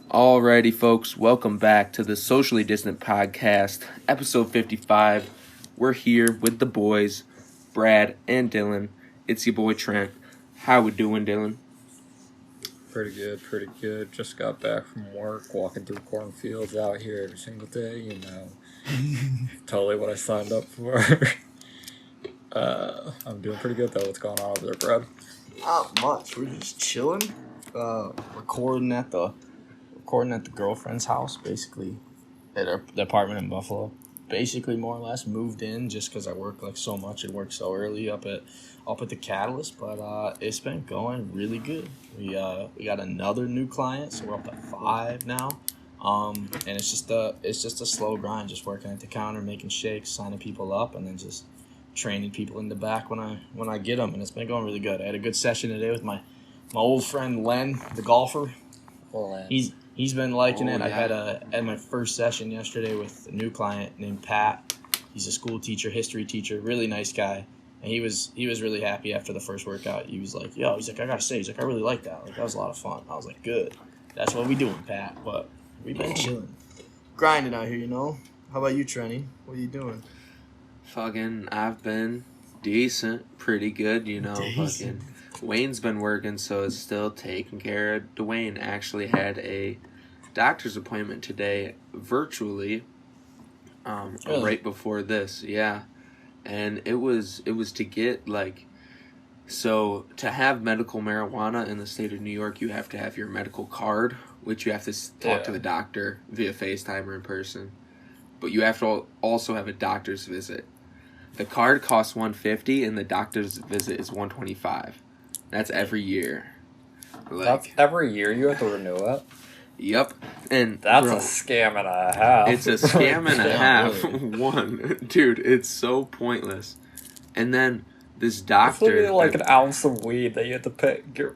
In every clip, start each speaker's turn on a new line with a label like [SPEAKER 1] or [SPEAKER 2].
[SPEAKER 1] Alrighty, folks, welcome back to the Socially Distant Podcast, episode 55. We're here with the boys, Brad and Dylan. It's your boy Trent. How we doing, Dylan?
[SPEAKER 2] Pretty good. Just got back from work, walking through cornfields out here every single day, Totally what I signed up for. I'm doing pretty good, though. What's going on over there, Brad?
[SPEAKER 3] Not much. We're just chilling, recording at the girlfriend's house, basically, at the apartment in Buffalo. Basically, more or less, moved in just because I work so much and work so early up at the Catalyst. But it's been going really good. We got another new client, so we're up at 5 now. And it's just a slow grind, just working at the counter, making shakes, signing people up, and then just training people in the back when I get them. And it's been going really good. I had a good session today with my old friend Len, the golfer. He's been liking it. Yeah. I had my first session yesterday with a new client named Pat. He's a school teacher, history teacher, really nice guy. And he was really happy after the first workout. He was like, I gotta say, I really like that. That was a lot of fun. I was like, good. That's what we doing, Pat. But we've been chilling. Grinding out here, How about you, Trenny? What are you doing?
[SPEAKER 1] I've been decent, pretty good,
[SPEAKER 3] Decent.
[SPEAKER 1] Wayne's been working, so it's still taking care of Dwayne. Actually had a doctor's appointment today, virtually,
[SPEAKER 3] Really?
[SPEAKER 1] right before this, yeah. And it was to get, so to have medical marijuana in the state of New York, you have to have your medical card, which you have to talk to the doctor via FaceTime or in person. But you have to also have a doctor's visit. The card costs $150 and the doctor's visit is $125. That's every year.
[SPEAKER 2] That's every year you have to renew it?
[SPEAKER 1] Yep. And
[SPEAKER 2] that's a scam and a half.
[SPEAKER 1] It's a scam and a half. One. Dude, it's so pointless. And then this doctor...
[SPEAKER 2] It's literally like an ounce of weed that you have to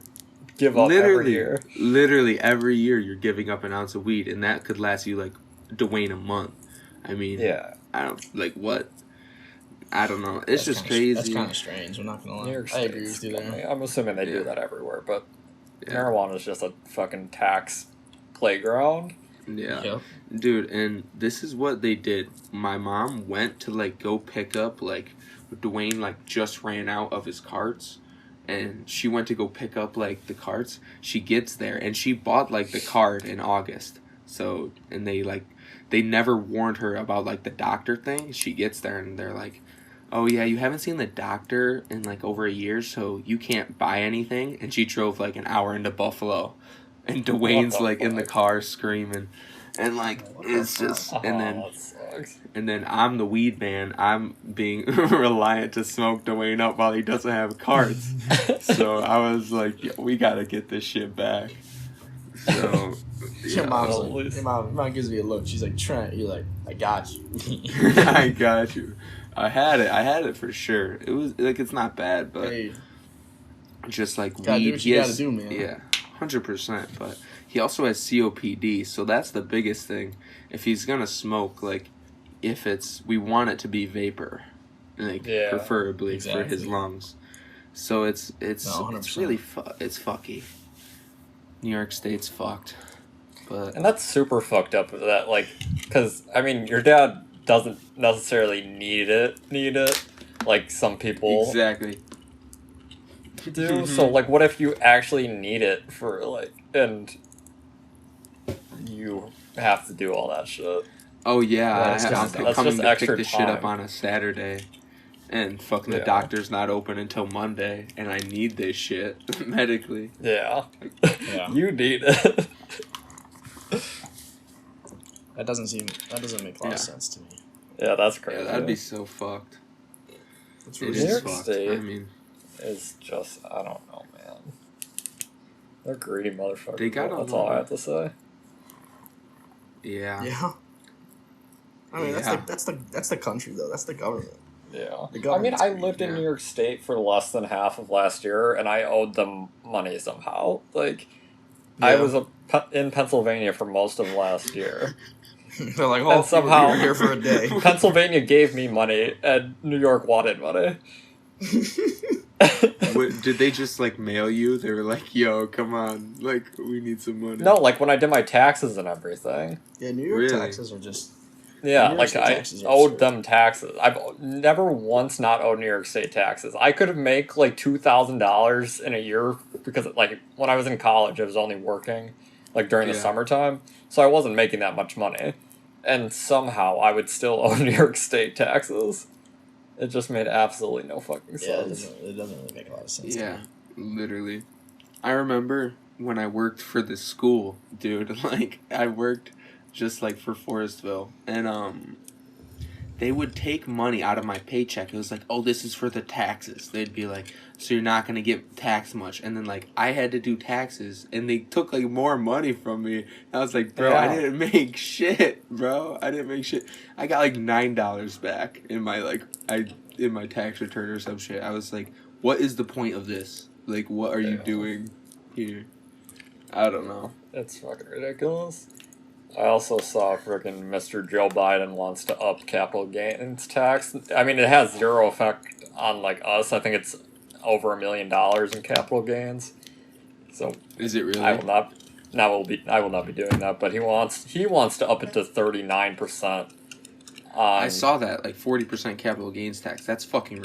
[SPEAKER 2] give up every year.
[SPEAKER 1] Literally every year you're giving up an ounce of weed, and that could last you, Dwayne, a month. I mean...
[SPEAKER 2] Yeah.
[SPEAKER 1] What? I don't know. It's just crazy.
[SPEAKER 3] That's kind of strange. I'm not going to lie. I agree with you there.
[SPEAKER 2] I'm assuming they do that everywhere, but marijuana is just a fucking tax playground.
[SPEAKER 1] Yeah.
[SPEAKER 3] Yep.
[SPEAKER 1] Dude, and this is what they did. My mom went to, go pick up, Dwayne, just ran out of his carts, and she went to go pick up, the carts. She gets there, and she bought, the card in August. So, and they never warned her about, the doctor thing. She gets there, and they're like, oh, yeah, you haven't seen the doctor in, over a year, so you can't buy anything. And she drove, an hour into Buffalo. And Dwayne's, in the car screaming. And, it's just... And then I'm the weed man. I'm being reliant to smoke Dwayne up while he doesn't have cards. So I was like, we got to get this shit back. So...
[SPEAKER 3] Your mom gives me a look. She's like, Trent, you're like, I got you.
[SPEAKER 1] I got you. I had it for sure. It was it's not bad, but just weed.
[SPEAKER 3] Do what you gotta do, man.
[SPEAKER 1] Yeah, 100%. But he also has COPD, so that's the biggest thing. If he's gonna smoke, we want it to be vapor, preferably for his lungs. So it's really it's fucky. New York State's fucked. But
[SPEAKER 2] and that's super fucked up. That because your dad doesn't necessarily need it like some people
[SPEAKER 1] exactly
[SPEAKER 2] do. So what if you actually need it for and you have to do all that shit?
[SPEAKER 1] Oh yeah, I have to come to pick this shit up on a Saturday, and fucking the doctor's not open until Monday, and I need this shit medically.
[SPEAKER 2] Yeah. You need it.
[SPEAKER 3] That doesn't make a lot of sense to me.
[SPEAKER 2] Yeah, that's crazy.
[SPEAKER 1] Yeah, that'd be so fucked.
[SPEAKER 3] New
[SPEAKER 2] York State is just, I don't know, man. They're greedy motherfuckers. That's all I have to say.
[SPEAKER 1] Yeah.
[SPEAKER 3] Yeah. That's the country though. That's the government.
[SPEAKER 2] Yeah. I lived in New York State for less than half of last year, and I owed them money somehow. I was in Pennsylvania for most of last year.
[SPEAKER 3] They're like, oh, somehow you're here for a day.
[SPEAKER 2] Pennsylvania gave me money, and New York wanted money.
[SPEAKER 1] What, did they just like mail you? They were like, "Yo, come on, like we need some money."
[SPEAKER 2] No, like when I did my taxes and everything.
[SPEAKER 3] Yeah, New York
[SPEAKER 1] Really?
[SPEAKER 3] taxes are just.
[SPEAKER 2] Yeah,
[SPEAKER 3] New York
[SPEAKER 2] like
[SPEAKER 3] State
[SPEAKER 2] I
[SPEAKER 3] taxes are
[SPEAKER 2] owed
[SPEAKER 3] absurd.
[SPEAKER 2] them taxes. I've never once not owed New York State taxes. I could make like $2,000 in a year because like when I was in college, I was only working like during the
[SPEAKER 1] Yeah.
[SPEAKER 2] summertime, so I wasn't making that much money, and somehow I would still owe New York State taxes. It just made absolutely no fucking
[SPEAKER 3] Yeah,
[SPEAKER 2] sense.
[SPEAKER 3] it doesn't really make a lot of sense.
[SPEAKER 1] Yeah,
[SPEAKER 3] To me.
[SPEAKER 1] literally. I remember when I worked for the school, dude. Like I worked just like for Forestville, and they would take money out of my paycheck. It was like, oh, this is for the taxes. They'd be like, so you're not gonna get taxed much, and then like I had to do taxes, and they took like more money from me. I was like, bro, I
[SPEAKER 2] Yeah.
[SPEAKER 1] didn't make shit, bro. I didn't make shit. I got like $9 back in my in my tax return or some shit. I was like, what is the point of this? Like, what are you
[SPEAKER 2] Yeah.
[SPEAKER 1] doing here? I don't know.
[SPEAKER 2] It's fucking ridiculous. I also saw freaking Mr. Joe Biden wants to up capital gains tax. I mean, it has zero effect on like us. I think it's over $1 million in capital gains. So
[SPEAKER 1] Is it really?
[SPEAKER 2] I will not. I will not be doing that. But he wants to up it to 39%.
[SPEAKER 1] I saw that, like 40% capital gains tax. That's fucking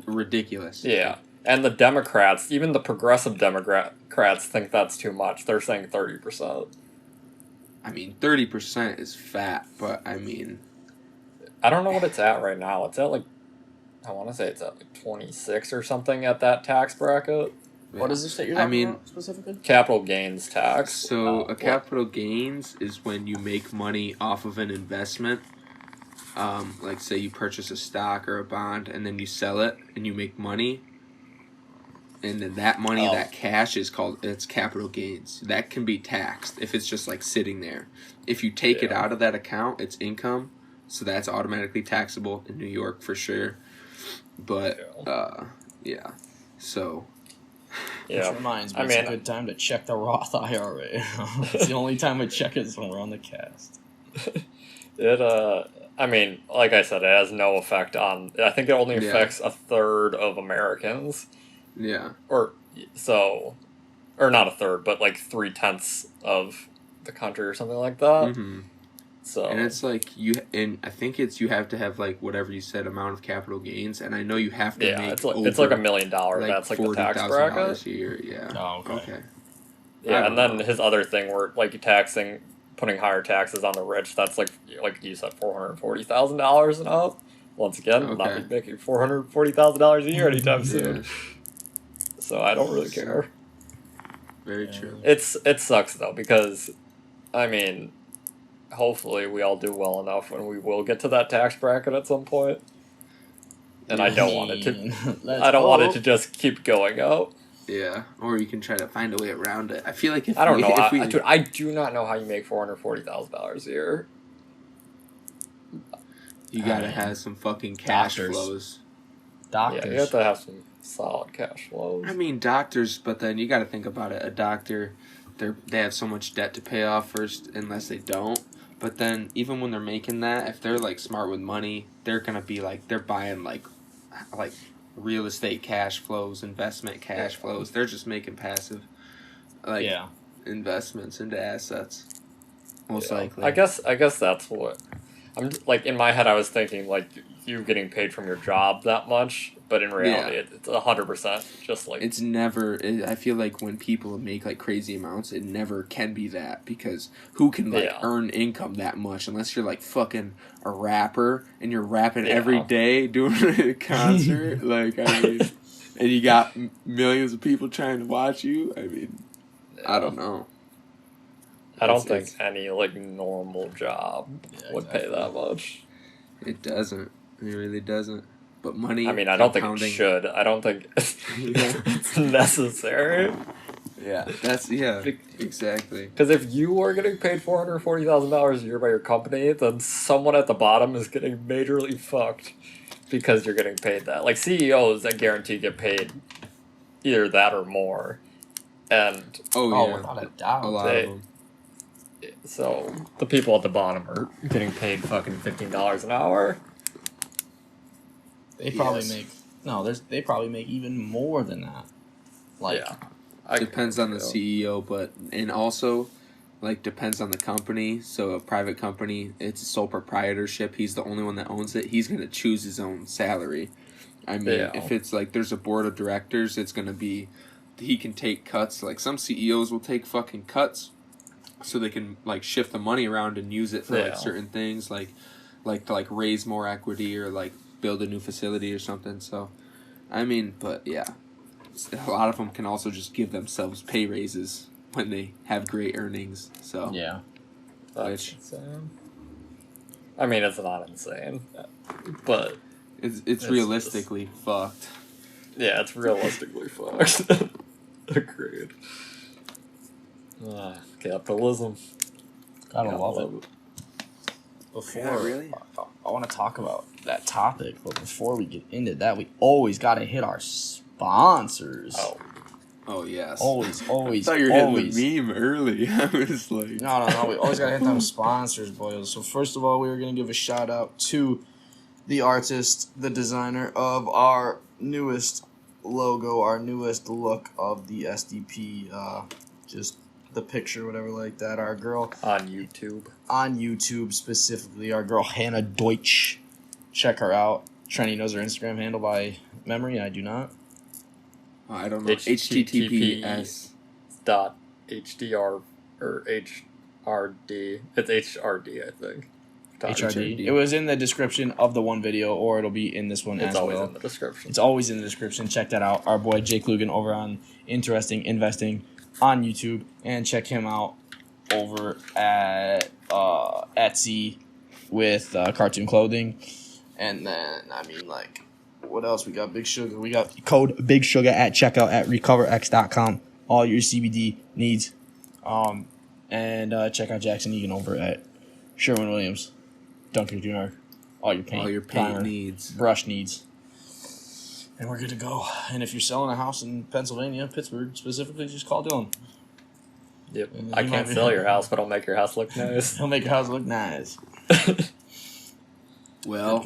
[SPEAKER 1] ridiculous.
[SPEAKER 2] Yeah, and the Democrats, even the progressive Democrats, think that's too much. They're saying 30%.
[SPEAKER 1] I mean, 30% is fat, but I mean,
[SPEAKER 2] I don't know what it's at right now. It's at like, I want to say it's at like 26 or something at that tax bracket.
[SPEAKER 3] What is this that you're
[SPEAKER 1] I
[SPEAKER 3] talking
[SPEAKER 1] mean,
[SPEAKER 3] about specifically?
[SPEAKER 2] Capital gains tax.
[SPEAKER 1] So a
[SPEAKER 2] What?
[SPEAKER 1] capital gains is when you make money off of an investment. Like say you purchase a stock or a bond and then you sell it and you make money. And then that money, that cash it's capital gains. That can be taxed if it's just like sitting there. If you take it out of that account, it's income. So that's automatically taxable in New York for sure. But, yeah. So.
[SPEAKER 3] Which reminds me, it's a good time to check the Roth IRA. It's the only time I check it is when we're on the cast.
[SPEAKER 2] I mean, like I said, it has no effect on. I think it only affects a third of Americans.
[SPEAKER 1] Yeah.
[SPEAKER 2] Or not a third, but like 3/10 of the country or something like that.
[SPEAKER 1] Mm-hmm.
[SPEAKER 2] So.
[SPEAKER 1] And it's like I think you have to have like whatever you said amount of capital gains, and I know you have to make
[SPEAKER 2] it's like $1 million.
[SPEAKER 1] Like
[SPEAKER 2] that's like the tax
[SPEAKER 1] $40,000
[SPEAKER 2] bracket
[SPEAKER 1] a year. Yeah.
[SPEAKER 3] Oh, okay.
[SPEAKER 2] Yeah, and then his other thing where like putting higher taxes on the rich, that's like you said, $440,000 and up. Once again, not making $440,000 a year anytime soon. So I don't really care.
[SPEAKER 1] Very true.
[SPEAKER 2] It sucks though because, I mean, hopefully we all do well enough when we will get to that tax bracket at some point. And I don't want it to. I don't want it to just keep going up.
[SPEAKER 1] Yeah, or you can try to find a way around it. I feel like
[SPEAKER 2] I don't know. I do not know how you make $440,000 a year.
[SPEAKER 1] You gotta have some fucking cash flows.
[SPEAKER 3] Doctors.
[SPEAKER 2] Yeah, you have to have some solid cash flows.
[SPEAKER 1] I mean, doctors, but then you gotta think about it. A doctor, they have so much debt to pay off first, unless they don't. But then, even when they're making that, if they're like smart with money, they're gonna be like they're buying like real estate cash flows, investment cash flows. They're just making passive, investments into assets. Most likely.
[SPEAKER 2] I guess that's what I'm like. In my head, I was thinking like you getting paid from your job that much, but in reality, it's 100% just like
[SPEAKER 1] it's never. I feel like when people make like crazy amounts, it never can be that because who can earn income that much unless you're like fucking a rapper and you're rapping every day doing a concert. Like I mean, and you got millions of people trying to watch you. I mean, I don't know.
[SPEAKER 2] I don't think any like normal job would pay that much.
[SPEAKER 1] It doesn't. It really doesn't. But money.
[SPEAKER 2] I mean, I don't think it should. I don't think it's necessary.
[SPEAKER 1] Yeah, exactly.
[SPEAKER 2] Because if you are getting paid $440,000 a year by your company, then someone at the bottom is getting majorly fucked because you're getting paid that. Like CEOs, I guarantee get paid either that or more. And
[SPEAKER 3] without a doubt,
[SPEAKER 1] a lot of them.
[SPEAKER 2] So the people at the bottom are getting paid fucking $15 an hour.
[SPEAKER 3] They probably make No, they probably make even more than that. Like,
[SPEAKER 1] depends on the CEO, and also, like, depends on the company. So a private company, it's a sole proprietorship. He's the only one that owns it. He's gonna choose his own salary. I mean, if it's like there's a board of directors, it's gonna be he can take cuts. Like some CEOs will take fucking cuts, so they can like shift the money around and use it for like certain things, like to like raise more equity or like build a new facility or something. So, I mean, but yeah, a lot of them can also just give themselves pay raises when they have great earnings. So
[SPEAKER 3] yeah,
[SPEAKER 2] that's insane. I mean, it's not insane, but
[SPEAKER 1] it's realistically just fucked.
[SPEAKER 2] Yeah, it's realistically fucked. Agreed. Capitalism.
[SPEAKER 3] Gotta love it. Before,
[SPEAKER 1] really?
[SPEAKER 3] I want to talk about that topic, but before we get into that, we always got to hit our sponsors.
[SPEAKER 1] Oh yes.
[SPEAKER 3] Always.
[SPEAKER 1] I thought you were hitting the meme early. I was like,
[SPEAKER 3] no. We always got to hit them sponsors, boys. So first of all, we were gonna give a shout out to the artist, the designer of our newest logo, our newest look of the SDP. Just the picture, whatever like that. Our girl
[SPEAKER 2] on YouTube.
[SPEAKER 3] On YouTube specifically, our girl Hannah Deutsch. Check her out. Trenny knows her Instagram handle by memory. I do not.
[SPEAKER 1] I don't know. HTTPS
[SPEAKER 2] .hdr or HRD. It's HRD, I think.
[SPEAKER 3] HRD. It was in the description of the one video, or it'll be in this one as well.
[SPEAKER 2] It's always in the description.
[SPEAKER 3] It's always in the description. Check that out. Our boy Jake Lugan over on Interesting Investing on YouTube, and check him out over at Etsy with cartoon clothing. And then, I mean, like, what else? We got Big Sugar. We got code Big Sugar at checkout at recoverx.com. All your CBD needs. And check out Jackson Egan over at Sherwin-Williams. Dunkin' Jr. All your paint primer,
[SPEAKER 1] needs.
[SPEAKER 3] Brush needs. And we're good to go. And if you're selling a house in Pennsylvania, Pittsburgh specifically, just call Dylan.
[SPEAKER 2] Yep. I can't sell your house, but I'll make your house look nice.
[SPEAKER 3] He'll make your house look nice.
[SPEAKER 1] Well,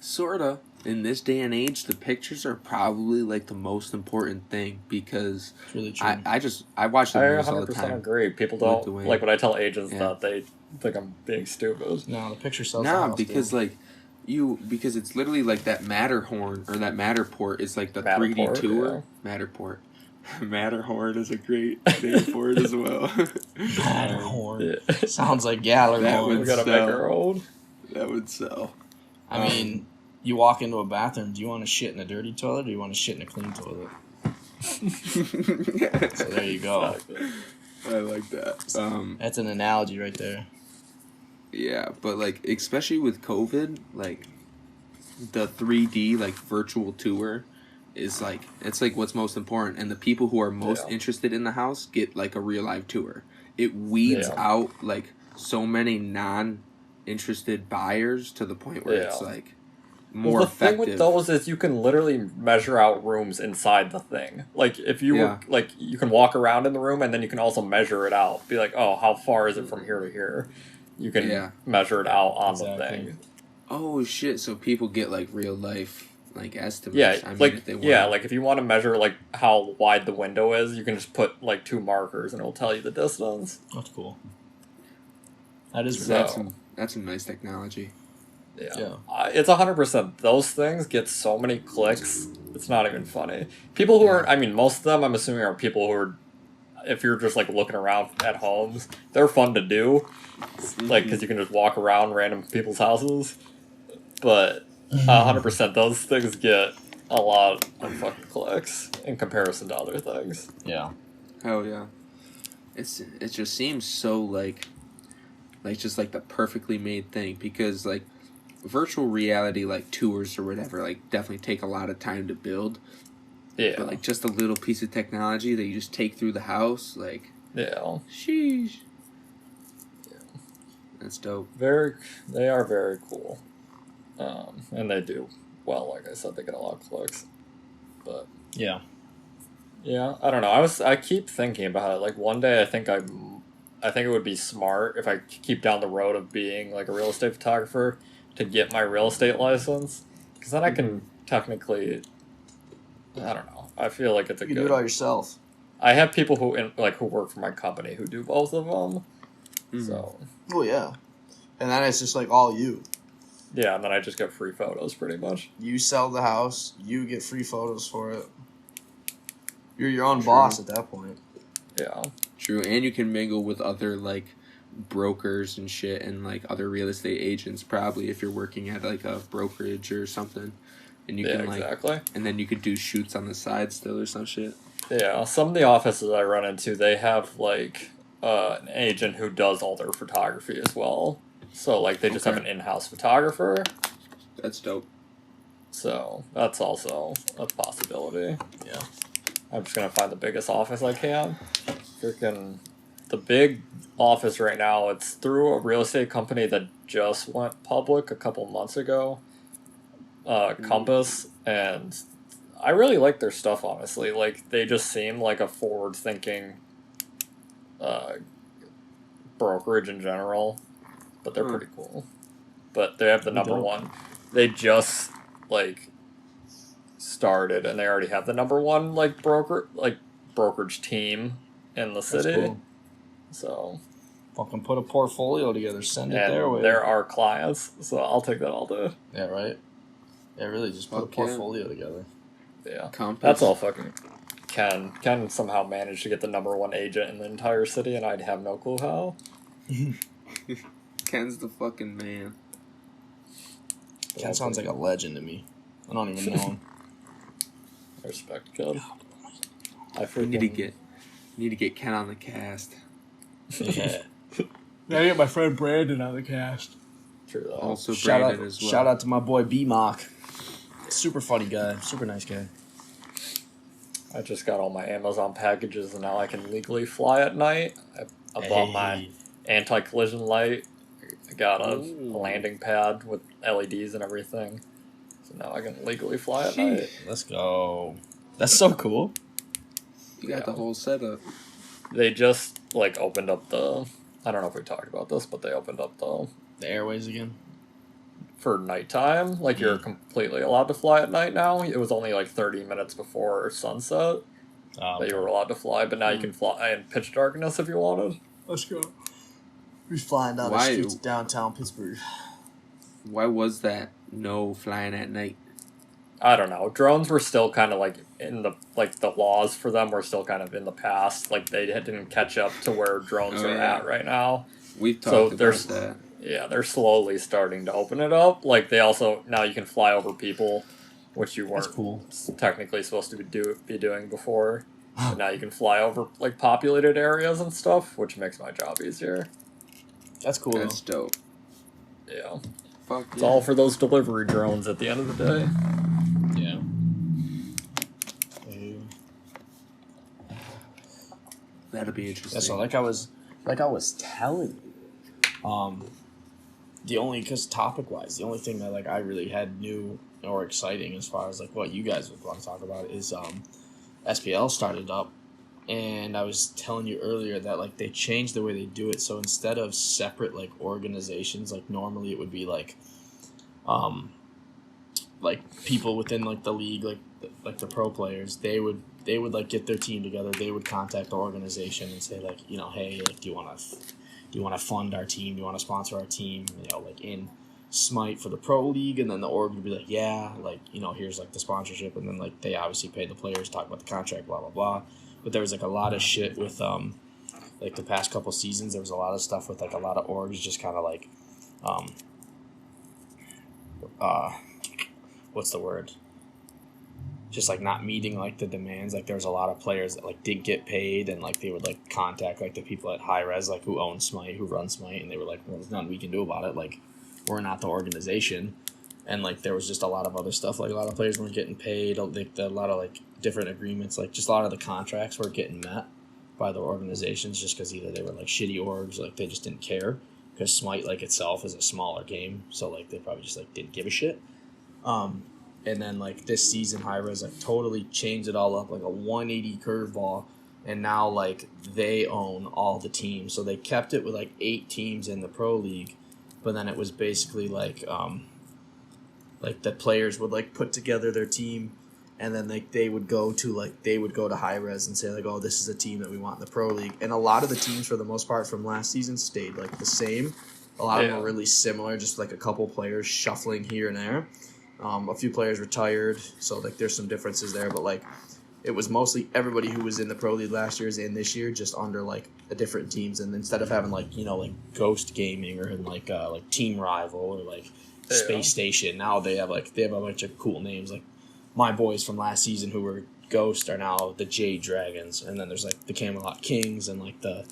[SPEAKER 1] sort of. In this day and age, the pictures are probably like the most important thing because
[SPEAKER 3] it's really true.
[SPEAKER 1] I watch the news all the time.
[SPEAKER 2] 100% agree. People don't like when I tell agents that they think I'm being stupid.
[SPEAKER 3] No, the picture sells. No,
[SPEAKER 1] because because it's literally like that Matterhorn or that Matterport is like the 3D tour. Yeah. Matterport. Matterhorn is a great name for it as well.
[SPEAKER 3] Matterhorn sounds like gallery.
[SPEAKER 2] We gotta make our own.
[SPEAKER 1] That would sell.
[SPEAKER 3] I mean, you walk into a bathroom. Do you want to shit in a dirty toilet, or do you want to shit in a clean toilet? So there you go.
[SPEAKER 1] Exactly. I like that.
[SPEAKER 3] That's an analogy right there.
[SPEAKER 1] Yeah, but like especially with COVID, like the 3D like virtual tour is like it's like what's most important, and the people who are most interested in the house get like a real live tour. It weeds out like so many non-interested buyers to the point where it's like more effective.
[SPEAKER 2] The thing with those is you can literally measure out rooms inside the thing. Like if you were, like you can walk around in the room and then you can also measure it out. Be like, oh, how far is it from here to here? You can measure it out on the thing.
[SPEAKER 1] Oh shit! So people get like real life like estimates.
[SPEAKER 2] Yeah,
[SPEAKER 1] I mean,
[SPEAKER 2] like
[SPEAKER 1] if they want.
[SPEAKER 2] like if you want to measure like how wide the window is, you can just put like 2 markers and it'll tell you the distance.
[SPEAKER 3] That's cool. That is
[SPEAKER 1] that's some nice technology.
[SPEAKER 2] Yeah. It's 100%. Those things get so many clicks. It's not even funny. People who are, I mean, most of them, I'm assuming, are people who are, if you're just like looking around at homes, they're fun to do. Like, because you can just walk around random people's houses. But 100%, those things get a lot of fucking clicks in comparison to other things.
[SPEAKER 3] Yeah.
[SPEAKER 1] Oh, yeah. It just seems so like just like the perfectly made thing because like virtual reality like tours or whatever like definitely take a lot of time to build. Yeah. But like just a little piece of technology that you just take through the house, like sheesh. Yeah. That's dope.
[SPEAKER 2] They are very cool. And they do well, like I said, they get a lot of clicks. But
[SPEAKER 3] yeah,
[SPEAKER 2] I don't know. I keep thinking about it. Like one day, I think it would be smart if I keep down the road of being like a real estate photographer to get my real estate license, because then I can technically, I don't know. I feel like it's a
[SPEAKER 3] You
[SPEAKER 2] good.
[SPEAKER 3] can do it all yourself.
[SPEAKER 2] I have people who work for my company who do both of them. So.
[SPEAKER 3] Oh yeah, and then it's just like all you.
[SPEAKER 2] Yeah, and then I just get free photos pretty much.
[SPEAKER 3] You sell the house, you get free photos for it. You're your own boss at that point.
[SPEAKER 2] Yeah.
[SPEAKER 1] True, and you can mingle with other like brokers and shit and like other real estate agents probably if you're working at like a brokerage or something. And you can like
[SPEAKER 2] exactly.
[SPEAKER 1] And then you could do shoots on the side still or some shit.
[SPEAKER 2] Yeah, some of the offices I run into, they have like an agent who does all their photography as well. So like they just have an in-house photographer.
[SPEAKER 1] That's dope.
[SPEAKER 2] So that's also a possibility.
[SPEAKER 3] Yeah.
[SPEAKER 2] I'm just gonna find the biggest office I can. Freaking the big office right now, it's through a real estate company that just went public a couple months ago. Compass, and I really like their stuff, honestly. Like, they just seem like a forward-thinking brokerage in general, but they're pretty cool. But they have the number one. They just, like, started, and they already have the number one, like, brokerage team in the city.
[SPEAKER 3] That's cool.
[SPEAKER 2] So...
[SPEAKER 3] fucking put a portfolio together, send it their way.
[SPEAKER 2] They're our clients, so I'll take that all day.
[SPEAKER 3] Yeah, right? Yeah, really, just put a portfolio together.
[SPEAKER 2] Yeah.
[SPEAKER 1] Compass.
[SPEAKER 2] That's all fucking... Ken somehow managed to get the number one agent in the entire city, and I'd have no clue how.
[SPEAKER 1] Ken's the fucking man.
[SPEAKER 3] Ken sounds like a legend to me. I don't even know him.
[SPEAKER 2] I respect Ken.
[SPEAKER 1] We need to get Ken on the cast.
[SPEAKER 3] Yeah. Gotta get my friend Brandon on the cast.
[SPEAKER 2] True though.
[SPEAKER 1] Also Brandon as well.
[SPEAKER 3] Shout out to my boy B-Mock. Super funny guy. Super nice guy.
[SPEAKER 2] I just got all my Amazon packages, and now I can legally fly at night. I bought my anti-collision light. I got a landing pad with LEDs and everything. So now I can legally fly at night.
[SPEAKER 3] Let's go. That's so cool.
[SPEAKER 1] You got the whole setup.
[SPEAKER 2] They just, like, opened up the... I don't know if we talked about this, but they opened up the
[SPEAKER 3] airways again?
[SPEAKER 2] For nighttime. Like, you're completely allowed to fly at night now. It was only, like, 30 minutes before sunset that you were allowed to fly, but now you can fly in pitch darkness if you wanted.
[SPEAKER 3] Let's go. We're flying down the streets of downtown Pittsburgh.
[SPEAKER 1] Why was that no flying at night?
[SPEAKER 2] I don't know. Drones were still kind of like in the laws for them were still kind of in the past. Like they didn't catch up to where drones are at right now.
[SPEAKER 1] We've talked about that.
[SPEAKER 2] Yeah, they're slowly starting to open it up. Like they also now you can fly over people, which you weren't technically supposed to be doing before. But now you can fly over like populated areas and stuff, which makes my job easier.
[SPEAKER 3] That's cool.
[SPEAKER 1] That's dope.
[SPEAKER 2] Yeah.
[SPEAKER 1] Fuck
[SPEAKER 2] it's all for those delivery drones at the end of the day.
[SPEAKER 3] Yeah.
[SPEAKER 1] That'll be interesting.
[SPEAKER 3] Yeah, so like I was telling you, because topic wise, the only thing that like I really had new or exciting as far as like what you guys would want to talk about is SPL started up, and I was telling you earlier that like they changed the way they do it. So instead of separate like organizations, like normally it would be like people within like the league, like the pro players, they would like get their team together. They would contact the organization and say like, you know, hey, like do you want to fund our team? Do you want to sponsor our team? You know, like in Smite for the pro league, and then the org would be like, yeah, like, you know, here's like the sponsorship, and then like they obviously pay the players, talk about the contract, blah blah blah. But there was like a lot of shit with like the past couple seasons. There was a lot of stuff with like a lot of orgs just kind of like what's the word? Just like not meeting like the demands. Like there was a lot of players that like didn't get paid, and like they would like contact like the people at High Res like who own Smite, who run Smite, and they were like, well, there's nothing we can do about it. Like we're not the organization. And like there was just a lot of other stuff. Like a lot of players weren't getting paid. Like a lot of like different agreements. Like just a lot of the contracts weren't getting met by the organizations just because either they were like shitty orgs, like they just didn't care. Because Smite like itself is a smaller game, so like they probably just like didn't give a shit. And then like this season, Hi-Rez like totally changed it all up, like a 180 curveball, and now like they own all the teams. So they kept it with like 8 teams in the pro league, but then it was basically like like the players would like put together their team, and then like they would go to high res and say like, oh, this is a team that we want in the pro league. And a lot of the teams for the most part from last season stayed like the same. A lot of them were really similar, just like a couple players shuffling here and there. A few players retired, so like there's some differences there, but like it was mostly everybody who was in the pro league last year is in this year, just under like a different teams. And instead of having like like Ghost Gaming or like Team Rival or like Space Station, now they have a bunch of cool names. Like my boys from last season who were Ghost are now the Jade Dragons, and then there's like the Camelot Kings and like the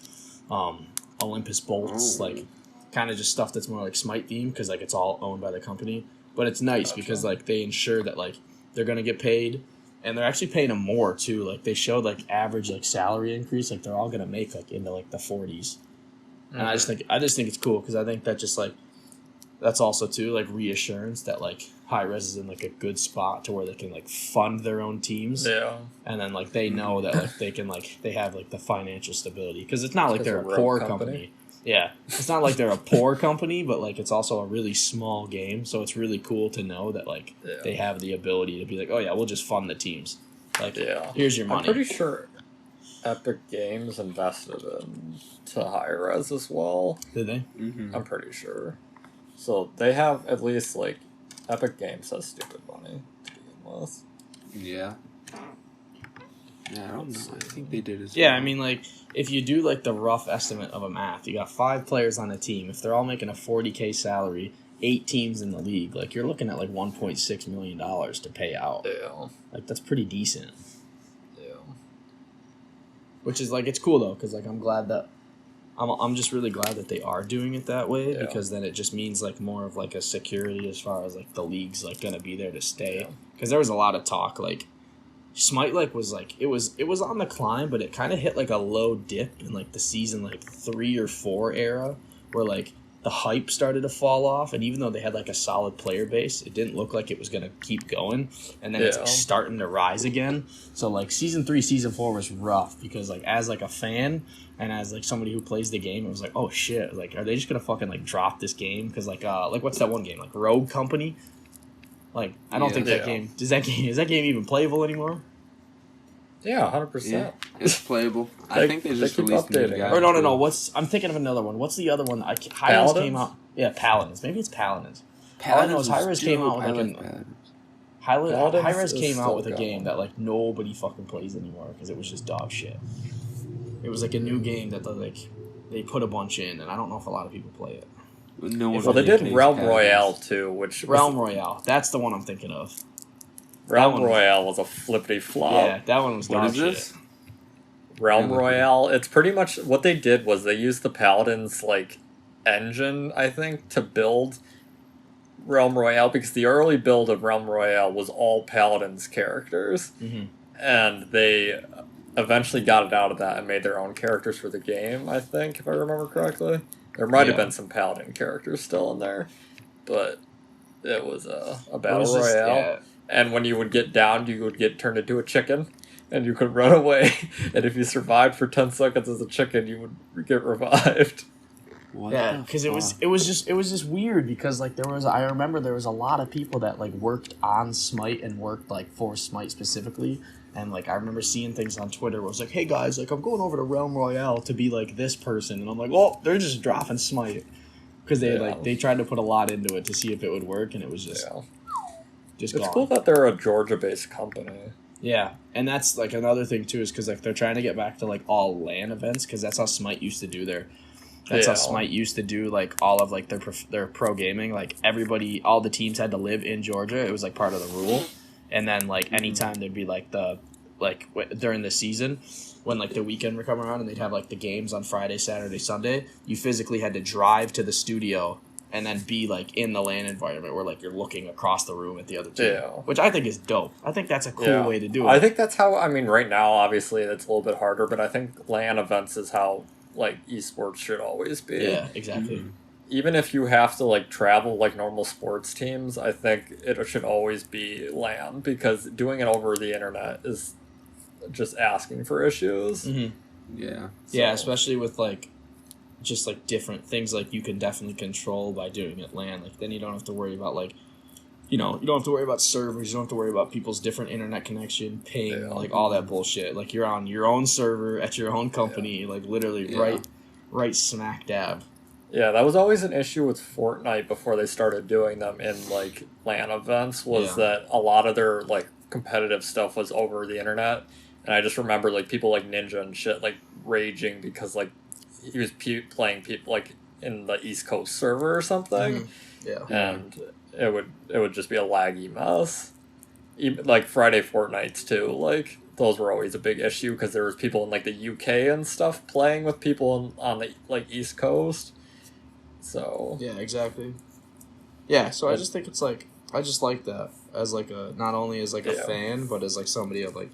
[SPEAKER 3] Olympus Bolts, like kind of just stuff that's more like Smite themed because like it's all owned by the company. But it's nice because like they ensure that like they're gonna get paid. And they're actually paying them more too. Like they showed like average like salary increase. Like they're all gonna make like into like the 40s. And I just think it's cool because I think that just like that's also too like reassurance that like high res is in like a good spot to where they can like fund their own teams.
[SPEAKER 2] Yeah.
[SPEAKER 3] And then like they know that like they can like they have like the financial stability because it's not like they're a poor company. Yeah, it's not like they're a poor company, but like it's also a really small game, so it's really cool to know that like they have the ability to be like, oh yeah, we'll just fund the teams. Like, here's your money.
[SPEAKER 2] I'm pretty sure Epic Games invested into high res as well.
[SPEAKER 3] Did they?
[SPEAKER 2] Mm-hmm. I'm pretty sure. So they have at least like Epic Games has stupid money to begin with.
[SPEAKER 1] Yeah. Yeah, I don't know. I think they did as well.
[SPEAKER 3] Yeah, I mean, like, if you do, like, the rough estimate of a math, you got 5 players on a team. If they're all making a $40K salary, 8 teams in the league, like, you're looking at, like, $1.6 million to pay out.
[SPEAKER 2] Yeah.
[SPEAKER 3] Like, that's pretty decent.
[SPEAKER 2] Yeah.
[SPEAKER 3] Which is, like, it's cool, though, because, like, I'm glad that... I'm just really glad that they are doing it that way, because then it just means, like, more of, like, a security as far as, like, the league's, like, going to be there to stay. Because there was a lot of talk, like... Smite was it was on the climb, but it kind of hit like a low dip in like the season like 3 or 4 era where like the hype started to fall off, and even though they had like a solid player base, it didn't look like it was gonna keep going, and then it's like starting to rise again. So like season 3, season 4 was rough because like as like a fan and as like somebody who plays the game, it was like, oh shit, like are they just gonna fucking like drop this game? Because like what's that one game like Rogue Company? Like, I don't think that game... Is that game even playable anymore?
[SPEAKER 2] Yeah, 100%.
[SPEAKER 1] Yeah, it's playable. I think they just released new guys.
[SPEAKER 3] Or no. I'm thinking of another one. What's the other one? High-Res came out... Yeah, Paladins. Maybe it's Paladins. All I know is High-Res came out with High-Res came out with a game that, like, nobody fucking plays anymore because it was just dog shit. It was, like, a new game that, like, they put a bunch in, and I don't know if a lot of people play it.
[SPEAKER 2] Well, they did Realm Royale too, which
[SPEAKER 3] Realm Royale. That's the one I'm thinking of.
[SPEAKER 2] Realm Royale was a flippity flop.
[SPEAKER 3] Yeah, that one was
[SPEAKER 1] dog shit.
[SPEAKER 3] What is this?
[SPEAKER 2] Realm Royale. It's pretty much what they did was they used the Paladins like engine, I think, to build Realm Royale because the early build of Realm Royale was all Paladins characters, and they eventually got it out of that and made their own characters for the game. I think, if I remember correctly. There might have been some Paladin characters still in there, but it was a battle royale. And when you would get down, you would get turned into a chicken, and you could run away. And if you survived for 10 seconds as a chicken, you would get revived.
[SPEAKER 3] Because it was just weird because like I remember there was a lot of people that like worked on Smite and worked like for Smite specifically. And, like, I remember seeing things on Twitter where it was like, hey, guys, like, I'm going over to Realm Royale to be, like, this person. And I'm like, well, they're just dropping Smite. Because they tried to put a lot into it to see if it would work, and it was just gone.
[SPEAKER 2] It's cool that they're a Georgia-based company.
[SPEAKER 3] Yeah, and that's, like, another thing, too, is because, like, they're trying to get back to, like, all LAN events, because that's how Smite used to do how Smite used to do, like, all of, like, their pro gaming. Like, all the teams had to live in Georgia. It was, like, part of the rule. And then, like, anytime there'd be, like, during the season, when, like, the weekend would come around and they'd have, like, the games on Friday, Saturday, Sunday, you physically had to drive to the studio and then be, like, in the LAN environment where, like, you're looking across the room at the other team. Yeah. Which I think is dope. I think that's a cool way to do it.
[SPEAKER 2] I think that's how, I mean, right now, obviously, it's a little bit harder, but I think LAN events is how, like, esports should always be.
[SPEAKER 3] Yeah, exactly. Mm-hmm.
[SPEAKER 2] Even if you have to, like, travel like normal sports teams, I think it should always be LAN, because doing it over the internet is just asking for issues.
[SPEAKER 3] Mm-hmm.
[SPEAKER 1] Yeah.
[SPEAKER 3] Yeah, especially with, like, just, like, different things, like, you can definitely control by doing it LAN. Like, then you don't have to worry about, like, you don't have to worry about servers. You don't have to worry about people's different internet connection, ping, like all that bullshit. Like you're on your own server at your own company, like literally right smack dab.
[SPEAKER 2] Yeah, that was always an issue with Fortnite before they started doing them in like LAN events. Was that a lot of their like competitive stuff was over the internet, and I just remember like people like Ninja and shit like raging because like he was playing people like in the East Coast server or something. And it would just be a laggy mess. Even, like Friday Fortnights too, like those were always a big issue because there was people in like the UK and stuff playing with people on the like East Coast. So
[SPEAKER 3] yeah, exactly. Yeah, so I just think it's like I just like that as like a not only as like a fan but as like somebody of like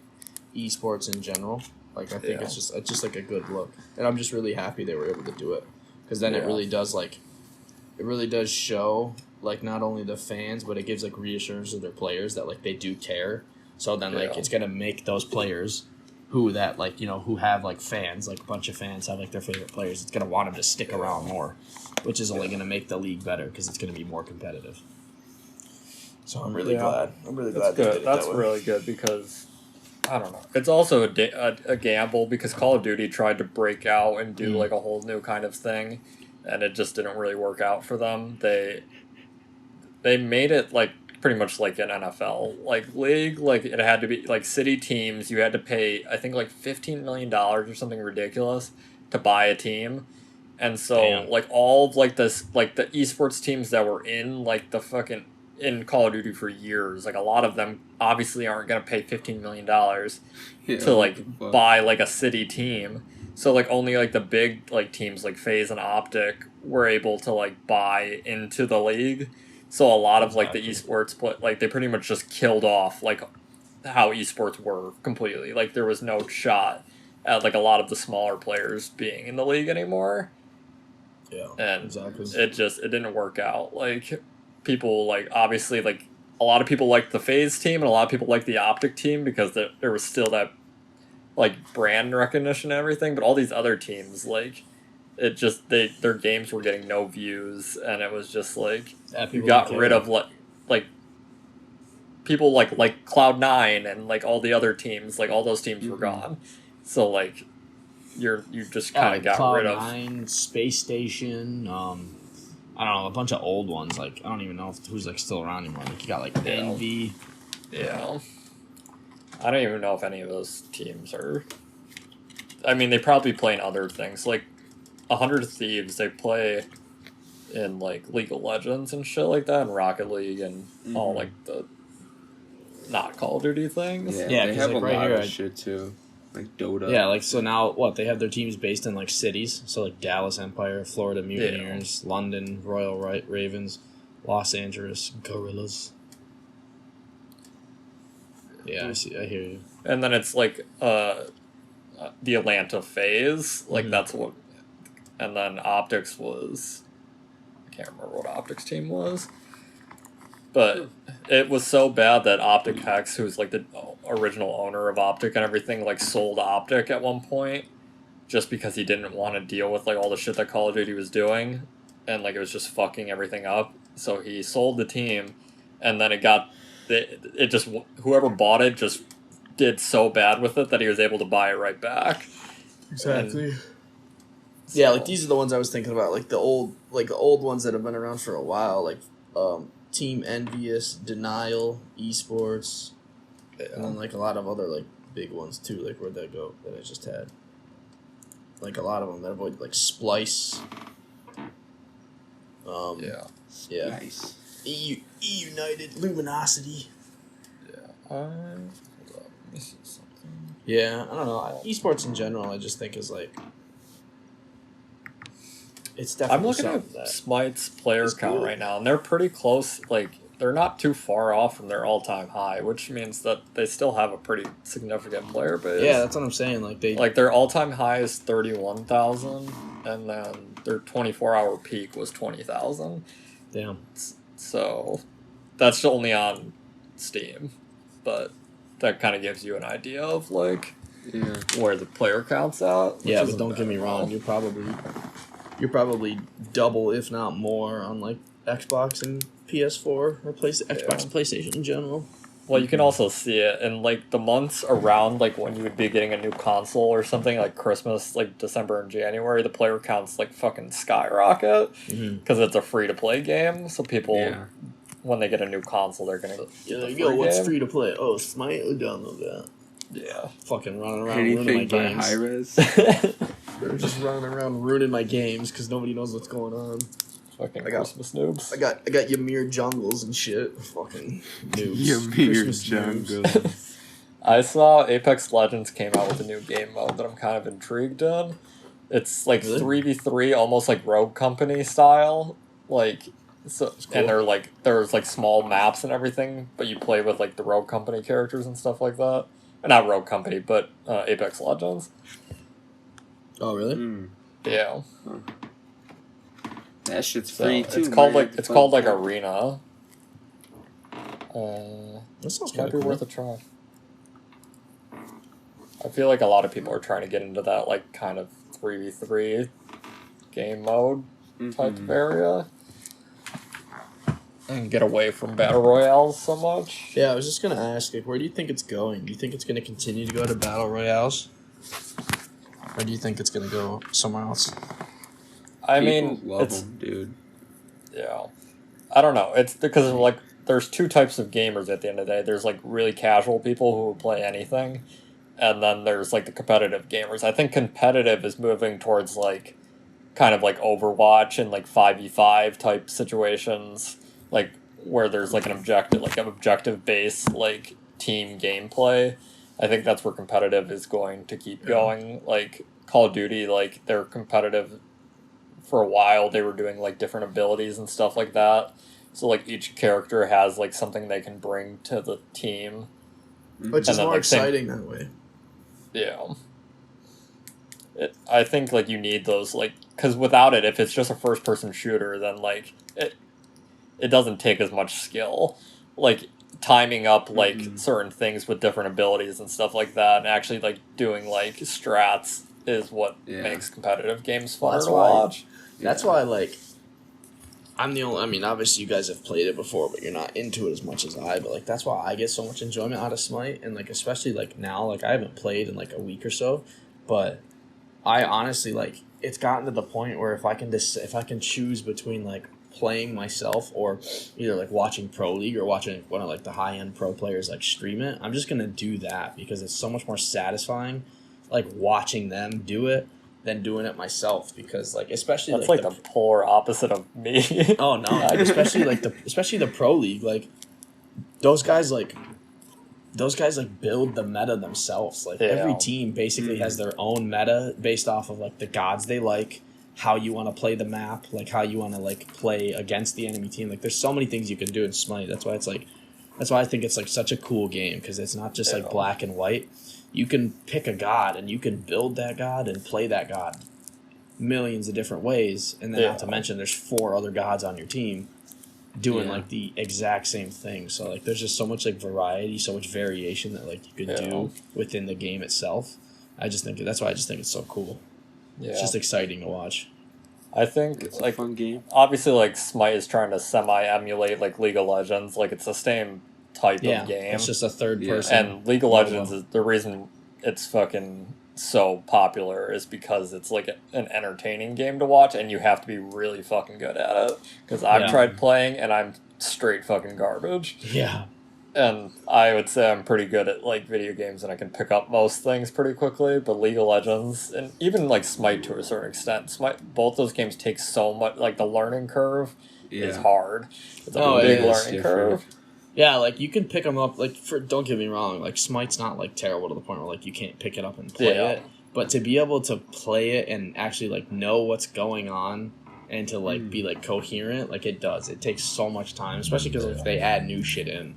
[SPEAKER 3] esports in general. Like I think it's just like a good look, and I'm just really happy they were able to do it because then it really does show like not only the fans but it gives like reassurance to their players that like they do care. So then like it's gonna make those players who that like who have like fans, like a bunch of fans have like their favorite players. It's gonna want them to stick around more, which is only gonna make the league better because it's gonna be more competitive. So I'm really glad. I'm really glad they did it
[SPEAKER 2] That's
[SPEAKER 3] that way.
[SPEAKER 2] really good because I don't know. It's also a gamble because Call of Duty tried to break out and do like a whole new kind of thing, and it just didn't really work out for them. They made it like pretty much like an NFL like league. Like it had to be like city teams. You had to pay I think like $15 million or something ridiculous to buy a team. And so like all of like this like the esports teams that were in like the fucking in Call of Duty for years, like a lot of them obviously aren't gonna pay $15 million to like buy like a city team. So like only like the big like teams like FaZe and Optic were able to like buy into the league. So a lot of like the esports like they pretty much just killed off like how esports were completely. Like there was no shot at like a lot of the smaller players being in the league anymore.
[SPEAKER 3] Yeah,
[SPEAKER 2] and
[SPEAKER 3] exactly.
[SPEAKER 2] It didn't work out. Like people like obviously like a lot of people liked the FaZe team and a lot of people liked the Optic team because there was still that like brand recognition and everything. But all these other teams like it just their games were getting no views and it was just like you got rid of like people like Cloud9 and like all the other teams, like all those teams were gone. So like you just kind of got rid of
[SPEAKER 3] Cloud9, Space Station, I don't know, a bunch of old ones. Like I don't even know who's like still around anymore. Like you got like Envy.
[SPEAKER 2] Yeah. I don't even know if any of those teams are. I mean, they probably play in other things. Like 100 Thieves, they play in like League of Legends and shit like that, and Rocket League and all like the not Call of Duty things.
[SPEAKER 1] Yeah, they have like, a lot of shit too. Like Dota.
[SPEAKER 3] Yeah, like so now what they have their teams based in like cities, so like Dallas Empire, Florida Mutineers, London Royal Ravens, Los Angeles Gorillas. Yeah, I see. I hear you.
[SPEAKER 2] And then it's like the Atlanta FaZe, like that's what. And then Optics was, I can't remember what Optics team was, but it was so bad that Optic Hex, who's like the original owner of Optic and everything, like sold Optic at one point, just because he didn't want to deal with like all the shit that Call of Duty was doing, and like it was just fucking everything up. So he sold the team, and then it just whoever bought it just did so bad with it that he was able to buy it right back.
[SPEAKER 3] Exactly. Yeah, like these are the ones I was thinking about, like the old ones that have been around for a while, like Team Envious, Denial, Esports, and then like a lot of other like big ones too. Like where'd that go that I just had? Like a lot of them that avoid like Splice. Yeah.
[SPEAKER 1] Nice.
[SPEAKER 3] E United, Luminosity.
[SPEAKER 2] Yeah.
[SPEAKER 3] Yeah, I don't know. Esports in general, I just think is like. It's definitely.
[SPEAKER 2] I'm looking at Smite's player count right now, and they're pretty close. Like they're not too far off from their all-time high, which means that they still have a pretty significant player base.
[SPEAKER 3] Yeah, that's what I'm saying. Like
[SPEAKER 2] their all-time high is 31,000, and then their 24-hour peak was 20,000.
[SPEAKER 3] Damn.
[SPEAKER 2] So that's only on Steam, but that kind of gives you an idea of like where the player count's at.
[SPEAKER 3] Yeah, but don't get me wrong. You're probably double, if not more, on like Xbox and PS4 or Xbox and PlayStation in general.
[SPEAKER 2] Well, you can also see it in like the months around like when you would be getting a new console or something like Christmas, like December and January. The player counts like fucking skyrocket because it's a free to play game. So people, when they get a new console, they're gonna
[SPEAKER 3] what's free to play? Oh, Smite, download that.
[SPEAKER 2] Yeah,
[SPEAKER 3] fucking running around ruining my games.
[SPEAKER 1] High res.
[SPEAKER 3] They're just running around ruining my games because nobody knows what's going on.
[SPEAKER 2] Fucking Christmas noobs.
[SPEAKER 3] I got Ymir jungles and shit. Fucking noobs.
[SPEAKER 1] Ymir jungles.
[SPEAKER 2] I saw Apex Legends came out with a new game mode that I'm kind of intrigued in. It's like 3v3, almost like Rogue Company style. Like, so, cool. And there's like small maps and everything, but you play with like the Rogue Company characters and stuff like that. Not Rogue Company, but Apex Legends.
[SPEAKER 3] Oh really?
[SPEAKER 2] Yeah.
[SPEAKER 1] That shit's free too.
[SPEAKER 2] It's called like Arena.
[SPEAKER 3] That sounds
[SPEAKER 2] might be worth a try. I feel like a lot of people are trying to get into that like kind of 3v3 game mode type of area. And get away from battle royales so much.
[SPEAKER 3] Yeah, I was just gonna ask, like, where do you think it's going? Do you think it's gonna continue to go to battle royales, or do you think it's gonna go somewhere else?
[SPEAKER 2] I mean,
[SPEAKER 1] love them, dude.
[SPEAKER 2] Yeah, I don't know. It's because like there's two types of gamers at the end of the day. There's like really casual people who will play anything, and then there's like the competitive gamers. I think competitive is moving towards like kind of like Overwatch and like 5v5 type situations. Like where there's like an objective based like team gameplay. I think that's where competitive is going to keep going. Like Call of Duty, like they're competitive for a while. They were doing like different abilities and stuff like that. So like each character has like something they can bring to the team,
[SPEAKER 3] which is more exciting that way.
[SPEAKER 2] Yeah. I think like you need those like because without it, if it's just a first person shooter, then like it doesn't take as much skill, like timing up like certain things with different abilities and stuff like that, and actually like doing like strats is what makes competitive games fun to watch.
[SPEAKER 3] That's why like I'm the only. I mean, obviously you guys have played it before, but you're not into it as much as I. But like that's why I get so much enjoyment out of Smite, and like especially like now, like I haven't played in like a week or so, but I honestly like it's gotten to the point where if I can choose between like playing myself or either like watching Pro League or watching one of like the high end pro players like stream it, I'm just gonna do that because it's so much more satisfying like watching them do it than doing it myself, because like especially
[SPEAKER 2] that's like the polar opposite of me.
[SPEAKER 3] Oh no, like, especially the Pro League, like those guys build the meta themselves. Like every team basically has their own meta based off of like the gods they like, how you want to play the map, like how you want to like play against the enemy team. Like there's so many things you can do in Smite. That's why I think it's like such a cool game, because it's not just like black and white. You can pick a god and you can build that god and play that god millions of different ways, and then not to mention there's 4 other gods on your team doing like the exact same thing. So like there's just so much like variety, so much variation that like you could do within the game itself. That's why I just think it's so cool. Yeah. It's just exciting to watch.
[SPEAKER 2] I think
[SPEAKER 1] it's
[SPEAKER 2] like
[SPEAKER 1] a fun game.
[SPEAKER 2] Obviously like Smite is trying to semi-emulate like League of Legends. Like it's the same type of game.
[SPEAKER 3] It's just a third person.
[SPEAKER 2] And League of Legends is the reason it's fucking so popular is because it's like an entertaining game to watch, and you have to be really fucking good at it. Because I've tried playing and I'm straight fucking garbage.
[SPEAKER 3] Yeah.
[SPEAKER 2] And I would say I'm pretty good at like video games and I can pick up most things pretty quickly, but League of Legends and even like Smite to a certain extent, both those games take so much, like the learning curve is hard. It's a big learning curve.
[SPEAKER 3] Yeah, like you can pick them up, like don't get me wrong, like Smite's not like terrible to the point where like you can't pick it up and play it, but to be able to play it and actually like know what's going on and to like be like coherent, like it takes so much time, especially because if they add new shit in.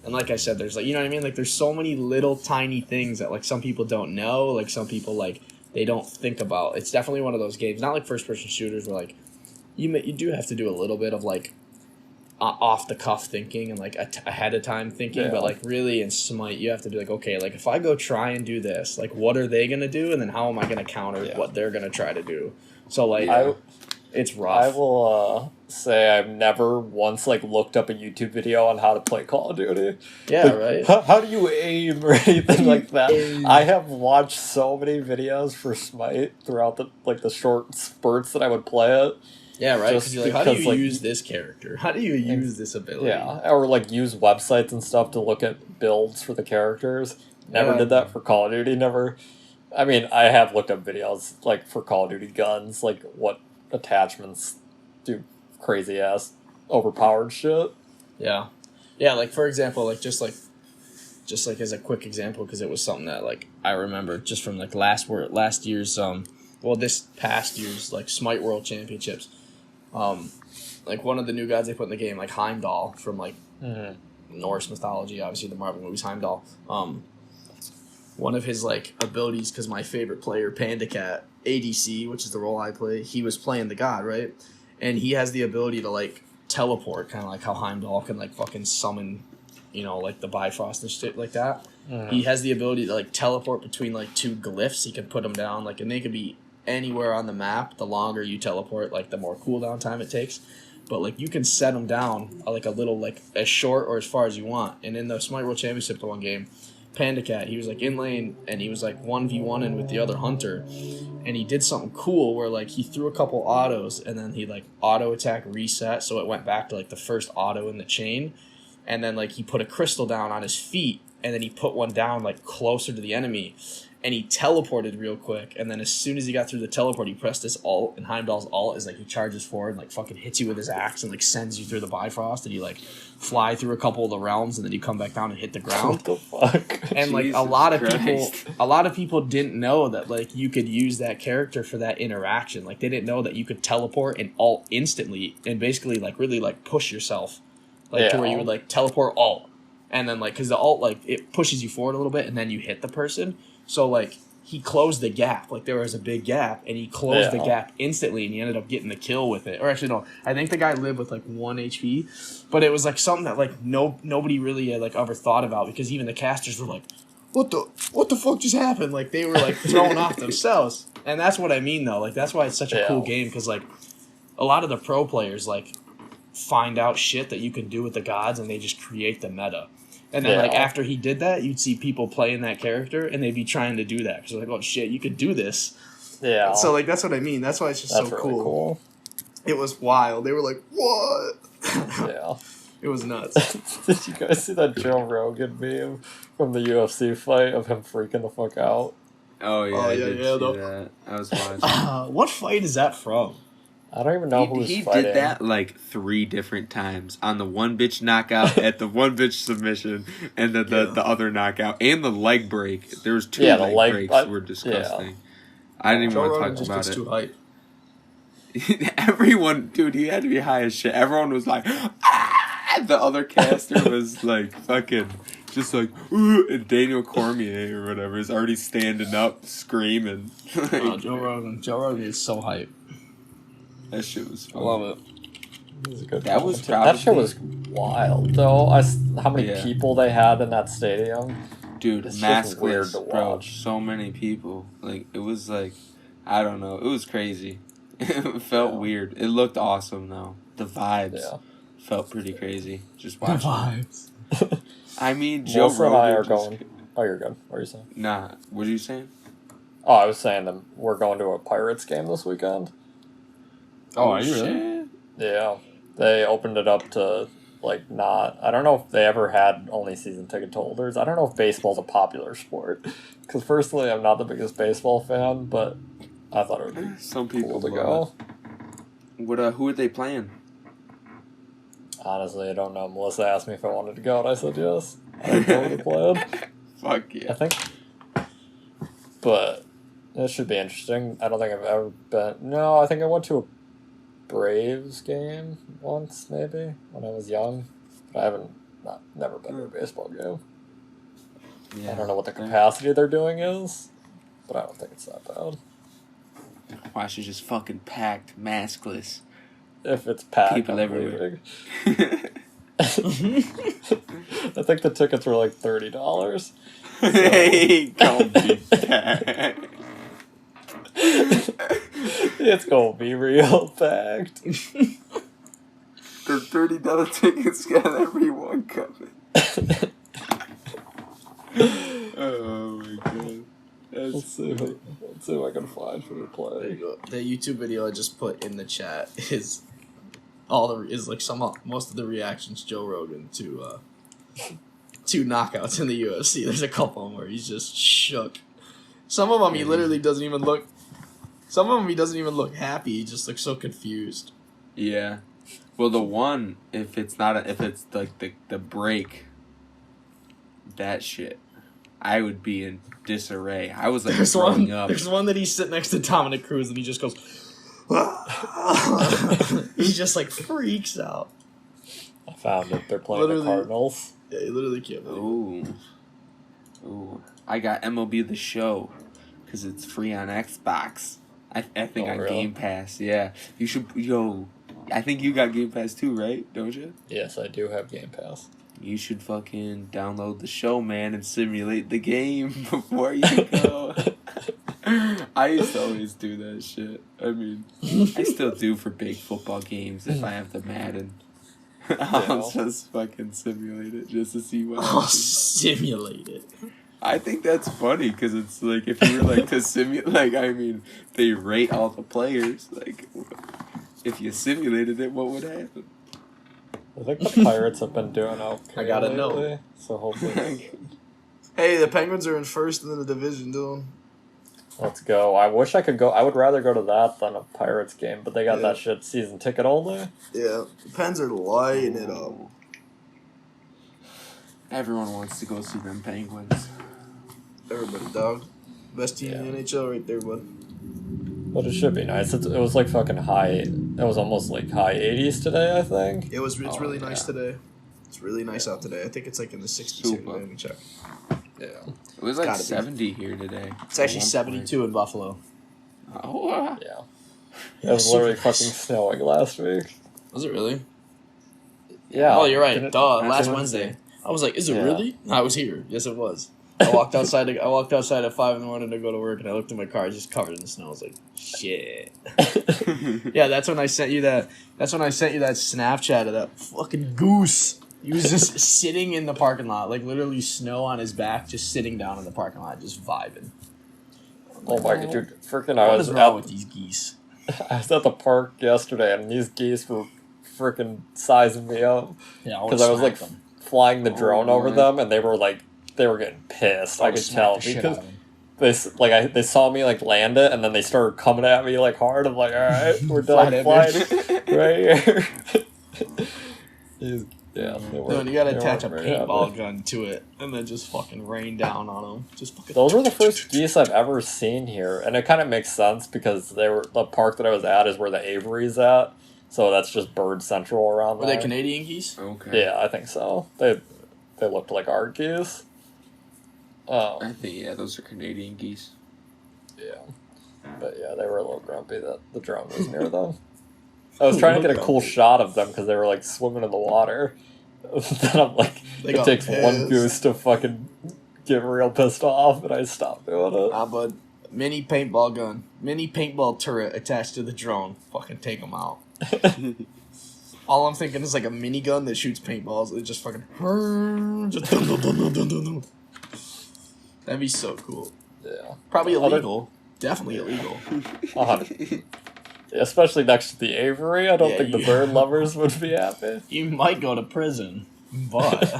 [SPEAKER 3] And like I said, there's like, you know what I mean? Like there's so many little tiny things that like some people don't know, like some people like they don't think about. It's definitely one of those games, not like first person shooters where like you do have to do a little bit of like off the cuff thinking and like ahead of time thinking, but like really in Smite you have to be like, okay, like if I go try and do this, like what are they gonna do, and then how am I gonna counter what they're gonna try to do? So like It's rough.
[SPEAKER 2] I will say I've never once like looked up a YouTube video on how to play Call of Duty.
[SPEAKER 3] Yeah,
[SPEAKER 2] Like,
[SPEAKER 3] right.
[SPEAKER 2] How do you aim or anything like that?
[SPEAKER 3] Aim.
[SPEAKER 2] I have watched so many videos for Smite throughout the short spurts that I would play it.
[SPEAKER 3] Yeah, right.
[SPEAKER 2] Just
[SPEAKER 3] Because you're like, how do you
[SPEAKER 2] because, like,
[SPEAKER 3] use this character? How do you use this ability?
[SPEAKER 2] Yeah, or like use websites and stuff to look at builds for the characters. Never
[SPEAKER 3] Yeah.
[SPEAKER 2] did that for Call of Duty. Never. I mean, I have looked up videos like for Call of Duty guns, like what attachments do crazy ass overpowered shit.
[SPEAKER 3] Yeah, yeah. Like for example, like just like as a quick example, because it was something that like I remember just from like last year's this past year's like Smite World Championships. Like one of the new gods they put in the game, like Heimdall from like Norse mythology, obviously the Marvel movies. Heimdall. One of his like abilities, because my favorite player, Panda Cat, ADC, which is the role I play, he was playing the god, right? And he has the ability to like teleport, kind of like how Heimdall can like fucking summon, like the Bifrost and shit like that. He has the ability to like teleport between like two glyphs. He can put them down, like, and they could be anywhere on the map. The longer you teleport, like the more cooldown time it takes. But like you can set them down like a little, like as short or as far as you want. And in the Smite World Championship, the one game, Panda Cat, he was like in lane and he was like 1v1ing with the other hunter, and he did something cool where like he threw a couple autos and then he like auto attack reset, so it went back to like the first auto in the chain, and then like he put a crystal down on his feet and then he put one down like closer to the enemy, and he teleported real quick, and then as soon as he got through the teleport, he pressed his ult, and Heimdall's ult is like he charges forward and like fucking hits you with his axe and like sends you through the Bifrost, and you like fly through a couple of the realms, and then you come back down and hit the ground.
[SPEAKER 2] What the fuck?
[SPEAKER 3] And like
[SPEAKER 1] Jesus
[SPEAKER 3] a lot of people didn't know that like you could use that character for that interaction. Like they didn't know that you could teleport and ult instantly and basically like really like push yourself, like to where you would like teleport ult, and then like because the ult like it pushes you forward a little bit and then you hit the person. So like he closed the gap, like there was a big gap, and he closed the gap instantly, and he ended up getting the kill with it. Or actually, no, I think the guy lived with like 1 HP, but it was like something that like nobody really had like ever thought about, because even the casters were like, what the fuck just happened? Like they were like thrown off themselves, and that's what I mean though. Like that's why it's such a cool game, because like a lot of the pro players like find out shit that you can do with the gods, and they just create the meta. And then, like, after he did that, you'd see people playing that character, and they'd be trying to do that. Because they're like, oh, shit, you could do this.
[SPEAKER 2] Yeah.
[SPEAKER 3] And so, like, that's what I mean. That's why it's just so
[SPEAKER 2] really
[SPEAKER 3] cool. It was wild. They were like, what?
[SPEAKER 2] Yeah.
[SPEAKER 3] It was nuts.
[SPEAKER 2] Did you guys see that Joe Rogan meme from the UFC fight of him freaking the fuck out?
[SPEAKER 1] Oh, yeah, I did see that. I was watching.
[SPEAKER 3] What fight is that from?
[SPEAKER 2] I don't even know who's fighting.
[SPEAKER 1] He did that like 3 different times. On the one bitch knockout, at the one bitch submission, and the other knockout, and the leg break. There was 2 leg breaks were disgusting. Yeah. I didn't even want to talk about it.
[SPEAKER 3] Too hype.
[SPEAKER 1] Everyone, dude, he had to be high as shit. Everyone was like, ah! The other caster was like fucking just like, ooh, and Daniel Cormier or whatever is already standing up, screaming.
[SPEAKER 3] Like, Joe Rogan is so hype.
[SPEAKER 1] That shit was fun.
[SPEAKER 3] I love it.
[SPEAKER 2] That shit was wild though. How many people they had in that stadium,
[SPEAKER 1] dude? It's maskless, weird to watch. Bro, so many people. Like it was like, I don't know. It was crazy. It felt weird. It looked awesome though. The vibes felt pretty crazy. Just watching. The vibes. I mean, Joe Rogan and I are
[SPEAKER 2] going. Oh, you're good. What are you saying?
[SPEAKER 1] Nah. What are you saying?
[SPEAKER 2] Oh, I was saying that we're going to a Pirates game this weekend.
[SPEAKER 3] Oh, are you really?
[SPEAKER 2] Yeah. They opened it up to, like, not... I don't know if they ever had only season ticket holders. I don't know if baseball's a popular sport. Because, personally, I'm not the biggest baseball fan, but I thought it would be
[SPEAKER 1] some people
[SPEAKER 2] cool to go.
[SPEAKER 1] Who are they playing?
[SPEAKER 2] Honestly, I don't know. Melissa asked me if I wanted to go, and I said yes. I didn't know what the plan.
[SPEAKER 1] Fuck yeah.
[SPEAKER 2] I think... But it should be interesting. I don't think I've ever been... No, I think I went to a Braves game once, maybe, when I was young. But I haven't, never been to a baseball game. Yeah, I don't know what the capacity they're doing is, but I don't think it's that bad.
[SPEAKER 1] Watch it just fucking packed, maskless.
[SPEAKER 2] If it's packed,
[SPEAKER 1] people everywhere.
[SPEAKER 2] I think the tickets were like $30. So.
[SPEAKER 1] Hey, don't be packed.
[SPEAKER 2] It's gonna be real packed.
[SPEAKER 1] The $30 tickets got everyone coming. Oh my god.
[SPEAKER 2] Let's see if I can find for the
[SPEAKER 3] There
[SPEAKER 2] play.
[SPEAKER 3] you go. The YouTube video I just put in the chat is most of the reactions Joe Rogan to knockouts in the UFC. There's a couple of them where he's just shook. Some of them he literally doesn't even look. Some of them he doesn't even look happy. He just looks so confused.
[SPEAKER 1] Yeah. Well, the one, if it's like the break, that shit, I would be in disarray. I was like throwing up.
[SPEAKER 3] There's one that he's sitting next to Dominic Cruz and he just goes. He just like freaks out.
[SPEAKER 2] I found it. They're playing the Cardinals.
[SPEAKER 3] Yeah, he literally can't believe it.
[SPEAKER 1] Ooh. I got MLB The Show because it's free on Xbox. I think on
[SPEAKER 2] really?
[SPEAKER 1] Game Pass. Yeah, you should. I think you got Game Pass too, right? Don't you?
[SPEAKER 2] Yes, I do have Game Pass.
[SPEAKER 1] You should fucking download the show, man, and simulate the game before you go. I used to always do that shit. I mean, I still do for big football games if I have the Madden. I'll just fucking simulate it just to see what
[SPEAKER 3] I'll
[SPEAKER 1] happens.
[SPEAKER 3] simulate it.
[SPEAKER 1] I think that's funny because it's like if you were like to simulate, like I mean, they rate all the players. Like, if you simulated it, what would happen?
[SPEAKER 2] I think the Pirates have been doing okay.
[SPEAKER 3] I gotta know.
[SPEAKER 2] lately, so hopefully.
[SPEAKER 3] Hey, the Penguins are in first in the division, Dylan.
[SPEAKER 2] Let's go. I wish I could go. I would rather go to that than a Pirates game, but they got
[SPEAKER 3] Yeah.
[SPEAKER 2] that shit season ticket only.
[SPEAKER 3] Yeah, the Pens are lighting it up.
[SPEAKER 1] Everyone wants to go see them Penguins.
[SPEAKER 3] Everybody, dog. Best team in the NHL right there, bud.
[SPEAKER 2] But it should be nice. It was like fucking high. It was almost like high 80s today, I think.
[SPEAKER 3] It's
[SPEAKER 1] Oh,
[SPEAKER 3] really nice today. It's really nice out today. I think it's like in the 60s.
[SPEAKER 1] Super.
[SPEAKER 3] Let me check.
[SPEAKER 2] Yeah.
[SPEAKER 1] It was like
[SPEAKER 3] Gotta be.
[SPEAKER 1] 70 here today.
[SPEAKER 3] It's actually
[SPEAKER 1] At one
[SPEAKER 3] 72 in Buffalo.
[SPEAKER 1] point. Oh,
[SPEAKER 2] Yeah. It was literally fucking snowing last week.
[SPEAKER 3] Was it really?
[SPEAKER 2] Yeah.
[SPEAKER 3] Oh, you're right.
[SPEAKER 2] Didn't-
[SPEAKER 3] Duh.
[SPEAKER 1] That's
[SPEAKER 3] Last
[SPEAKER 1] Wednesday.
[SPEAKER 3] Wednesday. I was like, is it
[SPEAKER 2] Yeah.
[SPEAKER 3] really? I was here. Yes, it was. I walked outside. I walked outside at 5 in to go to work, and I looked at my car, just covered in the snow. I was like, shit. Yeah, that's when I sent you that. That's when I sent you that Snapchat of that fucking goose. He was just sitting in the parking lot, like literally snow on his back, just sitting down in the parking lot, just vibing.
[SPEAKER 2] Oh my god, dude. Freaking,
[SPEAKER 3] What is wrong with these geese?
[SPEAKER 2] I was at the park yesterday, and these geese were freaking sizing me up.
[SPEAKER 3] Yeah,
[SPEAKER 2] Because I was like flying the drone over
[SPEAKER 1] my.
[SPEAKER 2] them, and they were getting pissed. I could tell because they saw me like land it, and then they started coming at me like hard. I'm like, all right, we're done flying right here. Yeah,
[SPEAKER 3] Dude, you gotta attach a paintball gun to it, and then just fucking rain down on them. Just fucking.
[SPEAKER 2] Those were the first geese I've ever seen here, and it kind of makes sense because the park that I was at is where the Aviary's at, so that's just bird central around
[SPEAKER 3] Were
[SPEAKER 2] there.
[SPEAKER 3] they Canadian geese?
[SPEAKER 1] Okay.
[SPEAKER 2] Yeah, I think so. They looked like our geese.
[SPEAKER 1] I think, those are Canadian geese.
[SPEAKER 2] Yeah. But yeah, they were a little grumpy that the drone was near them. I was trying to get a cool shot of them because they were like swimming in the water. Then I'm like,
[SPEAKER 3] They
[SPEAKER 2] it
[SPEAKER 3] got
[SPEAKER 2] takes one
[SPEAKER 3] pissed.
[SPEAKER 2] goose to fucking get real pissed off, and I stopped doing it.
[SPEAKER 3] Bud. Mini paintball gun. Mini paintball turret attached to the drone. Fucking take them out. All I'm thinking is like a minigun that shoots paintballs. It just fucking. Just dun, dun, dun, dun, dun, dun, dun. That'd be so cool.
[SPEAKER 2] Yeah.
[SPEAKER 3] Probably illegal. Definitely illegal.
[SPEAKER 2] Especially next to the Aviary, I don't
[SPEAKER 3] Yeah,
[SPEAKER 2] think the
[SPEAKER 3] you-
[SPEAKER 2] bird lovers would be happy.
[SPEAKER 3] You might go to prison, but.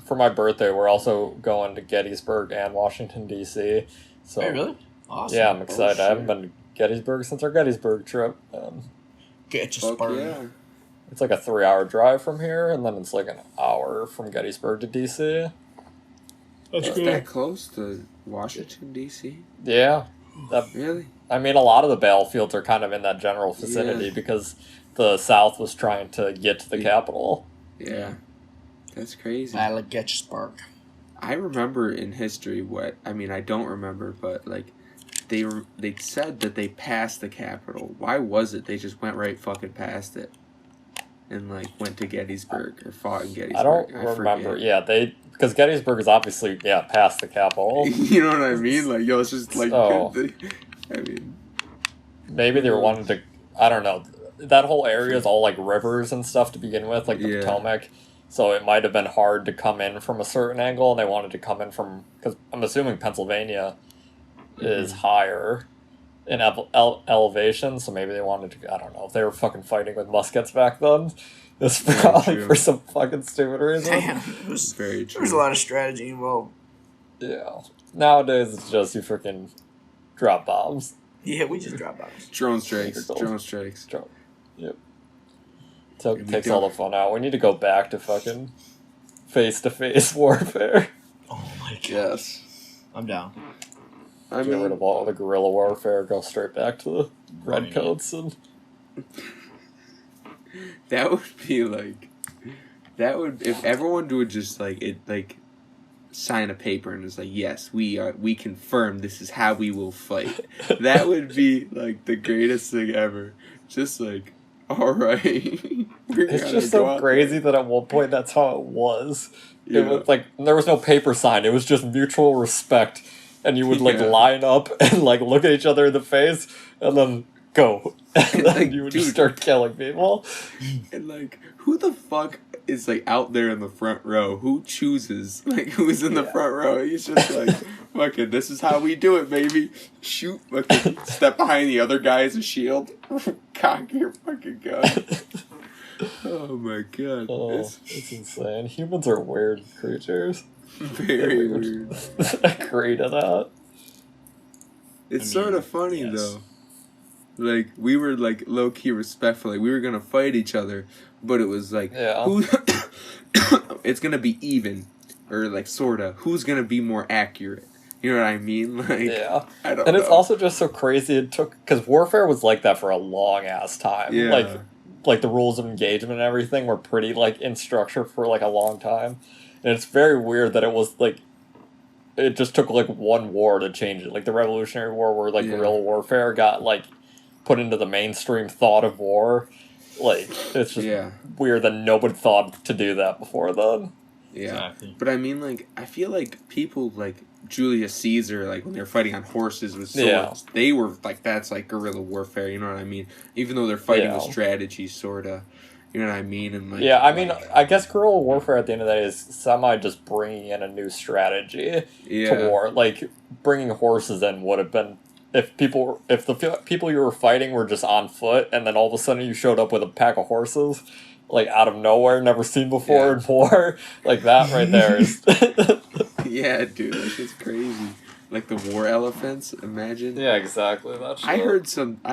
[SPEAKER 2] For my birthday, we're also going to Gettysburg and Washington, D.C. So,
[SPEAKER 3] Hey, really? Awesome.
[SPEAKER 2] yeah, I'm excited. I
[SPEAKER 1] shit.
[SPEAKER 2] haven't been to Gettysburg since our Gettysburg trip.
[SPEAKER 3] Get your
[SPEAKER 1] Fuck
[SPEAKER 3] sperm.
[SPEAKER 1] yeah.
[SPEAKER 2] It's like a 3-hour drive from here, and then it's like an hour from Gettysburg to D.C.
[SPEAKER 3] That's
[SPEAKER 1] Is that close to Washington, D.C.?
[SPEAKER 2] Yeah.
[SPEAKER 1] Really?
[SPEAKER 2] I mean, a lot of the battlefields are kind of in that general vicinity
[SPEAKER 1] Yeah.
[SPEAKER 2] because the South was trying to get to the capital.
[SPEAKER 1] Yeah. That's crazy.
[SPEAKER 3] Battle of Gettysburg.
[SPEAKER 1] I remember in history I don't remember, but like they said that they passed the Capitol. Why was it they just went right fucking past it? and like went to Gettysburg or fought in Gettysburg.
[SPEAKER 2] I don't remember.
[SPEAKER 1] Forget.
[SPEAKER 2] Yeah, because Gettysburg is obviously past the capital.
[SPEAKER 1] You know what I mean? Like, yo, it's just like.
[SPEAKER 2] So,
[SPEAKER 1] I mean,
[SPEAKER 2] maybe they wanted to. I don't know. That whole area is all like rivers and stuff to begin with, like the Potomac. So it might have been hard to come in from a certain angle, and they wanted to come in from, because I'm assuming Pennsylvania is higher in elevation, so maybe they wanted to. I don't know if they were fucking fighting with muskets back then. It's probably for some fucking stupid reason.
[SPEAKER 3] Damn,
[SPEAKER 1] very true.
[SPEAKER 3] There was a lot of strategy involved.
[SPEAKER 2] Yeah. Nowadays, it's just you freaking drop bombs.
[SPEAKER 3] Yeah, we just drop bombs.
[SPEAKER 1] Drone strikes.
[SPEAKER 2] Yep. Takes all the fun out. We need to go back to fucking face-to-face warfare.
[SPEAKER 3] Oh my god.
[SPEAKER 1] Yes.
[SPEAKER 3] I'm down.
[SPEAKER 2] Get rid of all the guerrilla warfare, go straight back to the Redcoats. And
[SPEAKER 1] that would be like... if everyone would just sign a paper and it's like, yes, we confirm this is how we will fight. That would be like the greatest thing ever. Just like, all right.
[SPEAKER 2] It's just so crazy that at one point that's how it was. Yeah. It was like there was no paper sign. It was just mutual respect, and you would line up and like look at each other in the face, and then go. And then you would just start killing people.
[SPEAKER 1] And like, who the fuck is like out there in the front row? Who chooses like who's in the front row? He's just like, fucking, this is how we do it, baby. Shoot, fucking, step behind the other guy as a shield. Cock your fucking gun. Oh my god.
[SPEAKER 2] It's insane. Humans are weird creatures.
[SPEAKER 1] Very weird.
[SPEAKER 2] Agree to that.
[SPEAKER 1] It's sort of funny though. Like, we were like low key respectful. Like, we were gonna fight each other, but it was like, who? It's gonna be even, or like sorta. Who's gonna be more accurate? You know what I mean? Like, I don't know.
[SPEAKER 2] And it's also just so crazy. It took, because warfare was like that for a long ass time. Yeah. Like the rules of engagement and everything were pretty like in structure for like a long time, and it's very weird that it was like. It just took like one war to change it, like the Revolutionary War, where like guerrilla warfare got like put into the mainstream thought of war. Like, it's just weird that nobody thought to do that before then.
[SPEAKER 1] Yeah. Exactly. But I mean, like, I feel like people like Julius Caesar, like when they were fighting on horses with swords, they were like, that's like guerrilla warfare, you know what I mean? Even though they're fighting with strategy, sorta. You know what I mean? And like,
[SPEAKER 2] I mean, I guess guerrilla warfare at the end of the day is semi just bringing in a new strategy to war. Like, bringing horses in would have been, if the people you were fighting were just on foot, and then all of a sudden you showed up with a pack of horses, like out of nowhere, never seen before in war, like that right there is.
[SPEAKER 1] Yeah, dude, that shit's crazy. Like the war elephants, imagine.
[SPEAKER 2] Yeah, exactly. That shit.
[SPEAKER 1] I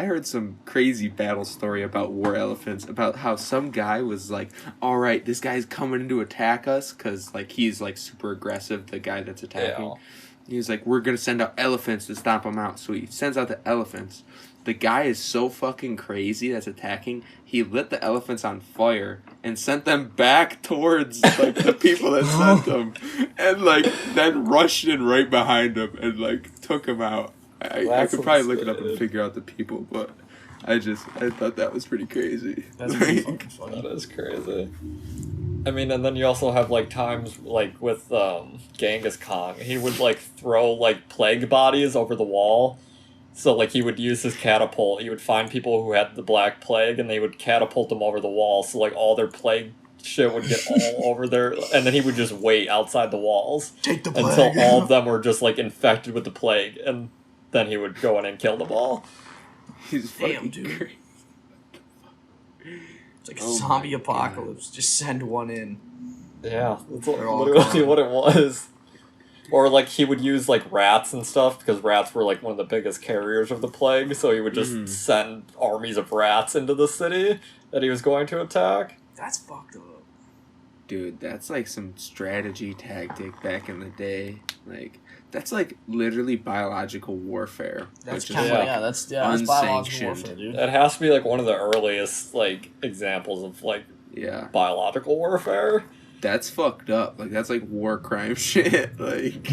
[SPEAKER 1] heard some crazy battle story about war elephants, about how some guy was like, all right, this guy's coming in to attack us, because like he's like super aggressive, the guy that's attacking. Yeah. He's like, we're going to send out elephants to stomp him out. So he sends out the elephants. The guy is so fucking crazy that's attacking, he lit the elephants on fire and sent them back towards like the people that sent them, and like then rushed in right behind him and like took him out. I could probably look it up and figure out the people, but I thought that was pretty crazy.
[SPEAKER 3] That's pretty fucking funny.
[SPEAKER 2] That is crazy. I mean, and then you also have like times like with Genghis Khan, he would like throw like plague bodies over the wall. So, like, he would use his catapult. He would find people who had the Black Plague, and they would catapult them over the wall. So, like, all their plague shit would get all over there. And then he would just wait outside the walls.
[SPEAKER 3] Take the plague.
[SPEAKER 2] Until all of them were just, like, infected with the plague. And then he would go in and kill them all.
[SPEAKER 1] He's
[SPEAKER 3] damn, dude. It's like a zombie apocalypse. God. Just send one in.
[SPEAKER 2] Yeah, that's literally what it was. Or, like, he would use, like, rats and stuff, because rats were, like, one of the biggest carriers of the plague, so he would just send armies of rats into the city that he was going to attack.
[SPEAKER 3] That's fucked up.
[SPEAKER 1] Dude, that's, like, some strategy tactic back in the day. Like, that's, like, literally biological warfare.
[SPEAKER 3] That's kind of, that's biological warfare, dude.
[SPEAKER 2] It has to be, like, one of the earliest, like, examples of, like, biological warfare.
[SPEAKER 1] That's fucked up. Like, that's like war crime shit. Like,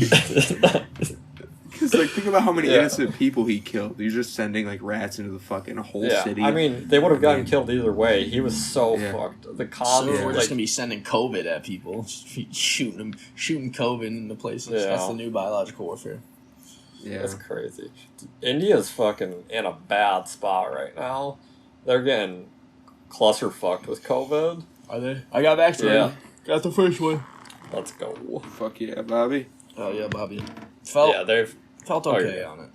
[SPEAKER 1] Because, like, think about how many innocent people he killed. He's just sending, like, rats into the fucking whole city.
[SPEAKER 2] I mean, they would have gotten killed either way. He was so fucked. The
[SPEAKER 3] we're just gonna be sending COVID at people, shooting COVID into places. Yeah. That's the new biological warfare.
[SPEAKER 2] Yeah, that's crazy. India's fucking in a bad spot right now. They're getting cluster-fucked with COVID.
[SPEAKER 3] Are they? I got vaccinated. Yeah. Got the first one.
[SPEAKER 2] Let's go.
[SPEAKER 1] Fuck yeah, Bobby.
[SPEAKER 3] Oh yeah, Bobby.
[SPEAKER 2] They've
[SPEAKER 3] felt okay on it.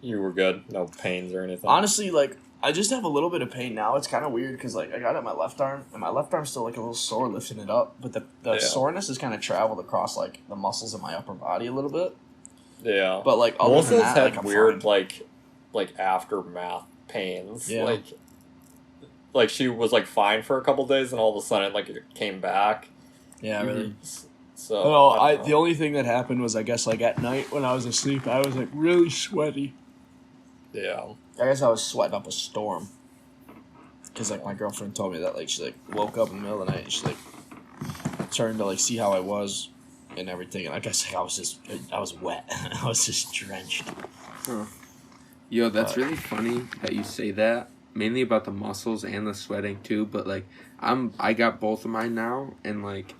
[SPEAKER 2] You were good? No pains or anything?
[SPEAKER 3] Honestly, like, I just have a little bit of pain now. It's kind of weird because, like, I got it in my left arm, and my left arm's still, like, a little sore lifting it up, but the soreness has kind of traveled across, like, the muscles in my upper body a little bit.
[SPEAKER 2] Yeah.
[SPEAKER 3] But, like, other than that,
[SPEAKER 2] had
[SPEAKER 3] like,
[SPEAKER 2] weird, like, aftermath pains.
[SPEAKER 3] Yeah.
[SPEAKER 2] Like, she was, like, fine for a couple days, and all of a sudden, like, it came back.
[SPEAKER 3] Yeah, really.
[SPEAKER 2] So,
[SPEAKER 3] well, the only thing that happened was, I guess, like, at night when I was asleep, I was, like, really sweaty.
[SPEAKER 2] Yeah.
[SPEAKER 3] I guess I was sweating up a storm. Because, like, my girlfriend told me that, like, she, like, woke up in the middle of the night and she, like, turned to, like, see how I was and everything. And I guess, like, I was wet. I was just drenched.
[SPEAKER 1] Huh. Yo, that's really funny that you say that. Mainly about the muscles and the sweating, too. But, like, I got both of mine now. And, like,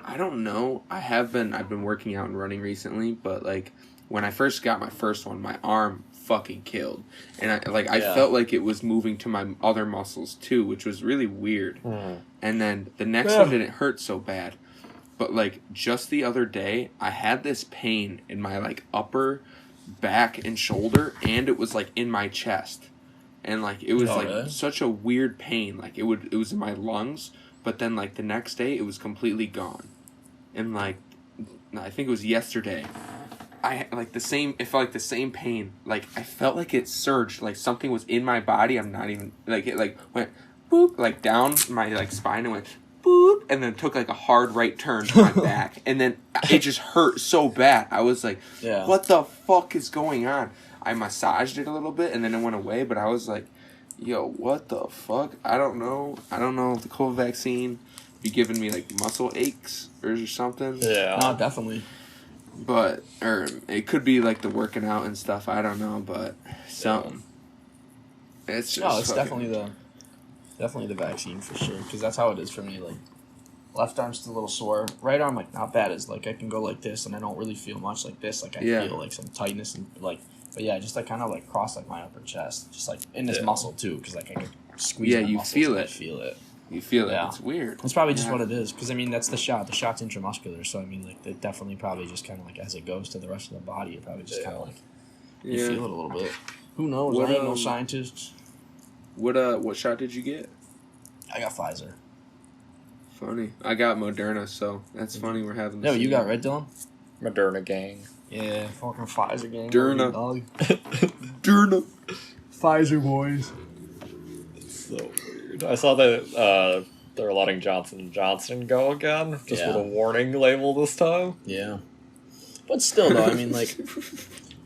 [SPEAKER 1] I don't know. I've been working out and running recently. But, like, when I first got my first one, my arm fucking killed, and I felt like it was moving to my other muscles too, which was really weird. And then the next one didn't hurt so bad, but like just the other day I had this pain in my like upper back and shoulder, and it was like in my chest, and like it was such a weird pain. Like it was in my lungs, but then like the next day it was completely gone, and like I think it was yesterday I like the same. It felt like the same pain. Like I felt like it surged. Like something was in my body. I'm not even like it. Like went boop like down my like spine and went boop, and then took like a hard right turn to my back, and then it just hurt so bad. I was like, what the fuck is going on? I massaged it a little bit, and then it went away. But I was like, yo, what the fuck? I don't know. I don't know if the COVID vaccine be giving me like muscle aches or something.
[SPEAKER 2] Yeah,
[SPEAKER 3] no, definitely.
[SPEAKER 1] But, or it could be like the working out and stuff. I don't know, but something. It's just
[SPEAKER 3] it's definitely the vaccine for sure. Because that's how it is for me. Like, left arm's still a little sore. Right arm, like, not bad. It's like I can go like this, and I don't really feel much like this. Like I feel like some tightness and like, but yeah, just like kind of like cross like my upper chest, just like in this muscle too, because like I can squeeze.
[SPEAKER 1] Yeah, you feel it.
[SPEAKER 3] I feel it.
[SPEAKER 1] You feel it. It's weird.
[SPEAKER 3] It's probably just what it is. Because, I mean, that's the shot. The shot's intramuscular. So, I mean, like, it definitely probably just kind of, like, as it goes to the rest of the body, it probably just kind of, like, you feel it a little bit. Who knows? I ain't no scientist.
[SPEAKER 1] What shot did you get?
[SPEAKER 3] I got Pfizer.
[SPEAKER 1] Funny. I got Moderna, so that's funny we're having this.
[SPEAKER 3] No, you got Red Dylan?
[SPEAKER 2] Moderna gang.
[SPEAKER 3] Yeah, fucking Pfizer gang.
[SPEAKER 1] Moderna. Moderna.
[SPEAKER 3] Pfizer boys.
[SPEAKER 2] So weird. I saw that they're letting Johnson & Johnson go again, just with a warning label this time.
[SPEAKER 3] Yeah. But still, though, I mean, like,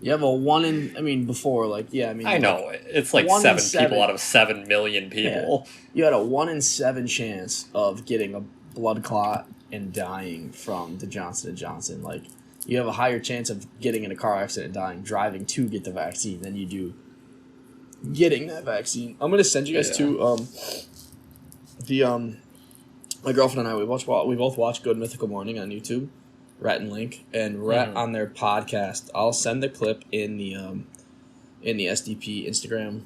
[SPEAKER 3] you have a 1 in, I mean, before, like, I mean.
[SPEAKER 2] I know, it's like 7 people out of 7 million people.
[SPEAKER 3] Yeah. You had a 1 in 7 chance of getting a blood clot and dying from the Johnson & Johnson. Like, you have a higher chance of getting in a car accident and dying driving to get the vaccine than you do getting that vaccine. I'm gonna send you guys my girlfriend and I we both watch Good Mythical Morning on YouTube, Rhett and Link, and Rhett on their podcast. I'll send the clip in the SDP Instagram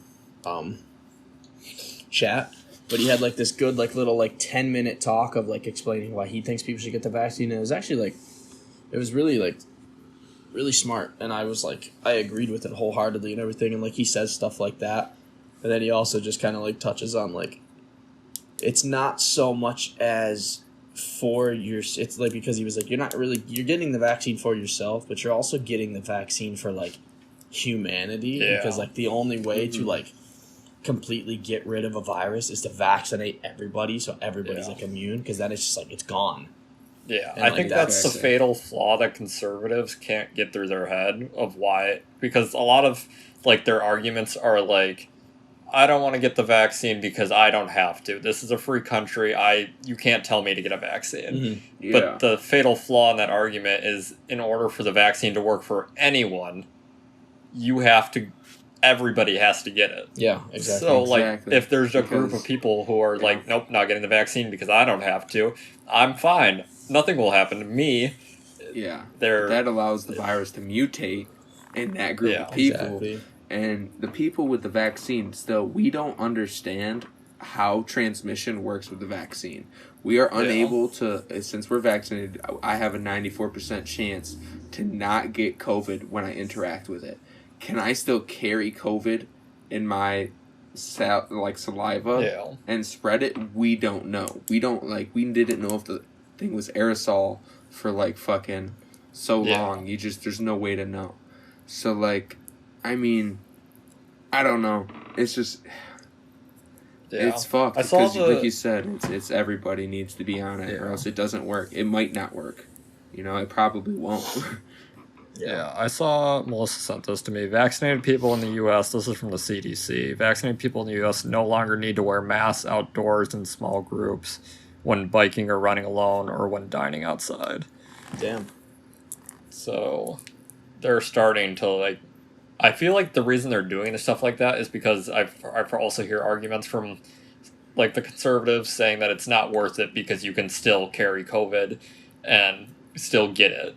[SPEAKER 3] chat. But he had like this good like little like 10-minute talk of like explaining why he thinks people should get the vaccine, and it was actually like it was really smart, and I was like, I agreed with it wholeheartedly and everything, and like he says stuff like that, and then he also just kind of like touches on like, it's not so much as for your, it's like because he was like, you're getting the vaccine for yourself, but you're also getting the vaccine for like humanity, because like the only way to like completely get rid of a virus is to vaccinate everybody, so everybody's like immune, because then it's just like it's gone.
[SPEAKER 2] Yeah, I think that's the fatal flaw that conservatives can't get through their head of why, because a lot of, like, their arguments are, like, I don't want to get the vaccine because I don't have to. This is a free country. You can't tell me to get a vaccine.
[SPEAKER 3] Mm-hmm.
[SPEAKER 1] Yeah.
[SPEAKER 2] But the fatal flaw in that argument is, in order for the vaccine to work for anyone, everybody has to get it.
[SPEAKER 3] Yeah, exactly.
[SPEAKER 2] So,
[SPEAKER 1] Exactly.
[SPEAKER 2] if there's a group of people who are like, nope, not getting the vaccine because I don't have to, I'm fine. Nothing will happen to me.
[SPEAKER 1] Yeah. That allows the virus to mutate in that group of people.
[SPEAKER 3] Exactly.
[SPEAKER 1] And the people with the vaccine, still, we don't understand how transmission works with the vaccine. We are unable to, since we're vaccinated, I have a 94% chance to not get COVID when I interact with it. Can I still carry COVID in my saliva and spread it? We don't know. We didn't know if the thing was aerosol for fucking so long. There's no way to know. So I mean, I don't know. It's just, it's fucked. Because, like you said, it's everybody needs to be on it, or else it doesn't work. It might not work. It probably won't.
[SPEAKER 2] Yeah, I saw Melissa sent this to me. Vaccinated people in the U.S., this is from the CDC, vaccinated people in the U.S. no longer need to wear masks outdoors in small groups when biking or running alone or when dining outside.
[SPEAKER 3] Damn.
[SPEAKER 2] So they're starting to I feel like the reason they're doing stuff like that is because I've also hear arguments from the conservatives saying that it's not worth it because you can still carry COVID and still get it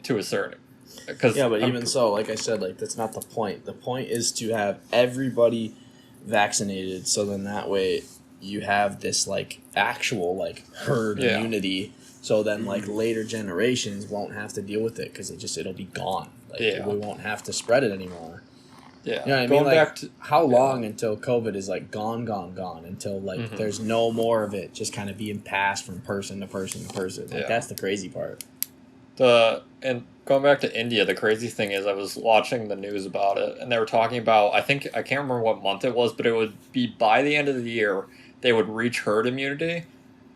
[SPEAKER 2] to a certain. But
[SPEAKER 3] even so, like I said, that's not the point. The point is to have everybody vaccinated, so then that way you have this actual herd immunity. So then later generations won't have to deal with it because it'll be gone. We won't have to spread it anymore.
[SPEAKER 2] Yeah.
[SPEAKER 3] You know what I mean? Back to, how long until COVID is gone, until there's no more of it just kind of being passed from person to person to person. That's the crazy part.
[SPEAKER 2] And going back to India, the crazy thing is I was watching the news about it, and they were talking about, I can't remember what month it was, but it would be by the end of the year they would reach herd immunity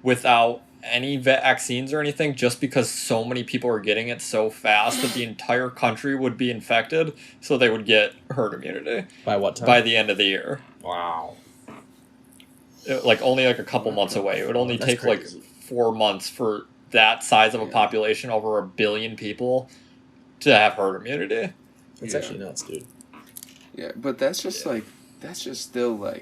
[SPEAKER 2] without any vaccines or anything, just because so many people are getting it so fast that the entire country would be infected, so they would get herd immunity.
[SPEAKER 3] By what time?
[SPEAKER 2] By the end of the year.
[SPEAKER 3] Wow.
[SPEAKER 2] Only a couple months away. It would only take
[SPEAKER 3] crazy.
[SPEAKER 2] 4 months for that size of a population, over 1 billion people, to have herd immunity.
[SPEAKER 3] It's actually nuts, dude.
[SPEAKER 1] Yeah, but that's just that's just still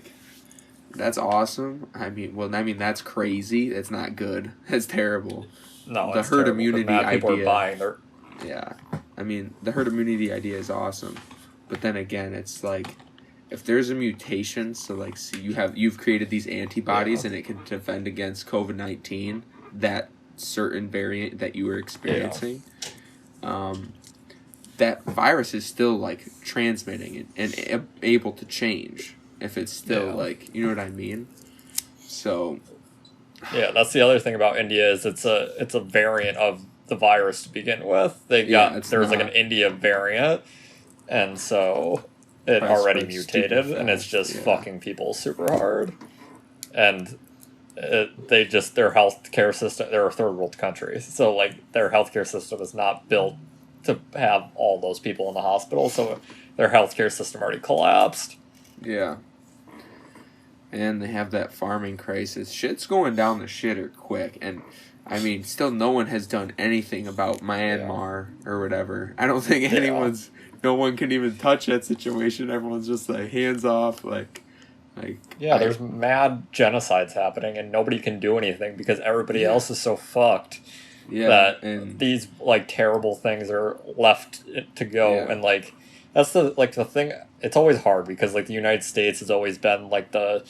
[SPEAKER 1] that's awesome. I mean, that's crazy. That's not good. That's terrible.
[SPEAKER 2] No,
[SPEAKER 1] the herd immunity idea.
[SPEAKER 2] People are buying their...
[SPEAKER 1] Yeah, I mean, the herd immunity idea is awesome, but then again, it's if there's a mutation, so you've created these antibodies and it can defend against COVID-19, that certain variant that you were experiencing, that virus is still transmitting and able to change if it's still you know what I mean. So
[SPEAKER 2] that's the other thing about India is it's a variant of the virus to begin with. There's an India variant, and so it already mutated, and it's just fucking people super hard, and their healthcare system, they're a third world country, so their healthcare system is not built to have all those people in the hospital, so their healthcare system already collapsed.
[SPEAKER 1] Yeah. And they have that farming crisis. Shit's going down the shitter quick, and I mean, still no one has done anything about Myanmar or whatever. I don't think no one can even touch that situation. Everyone's just hands off,
[SPEAKER 2] there's mad genocides happening, and nobody can do anything because everybody else is so fucked that these terrible things are left to go, and that's the thing. It's always hard because the United States has always been the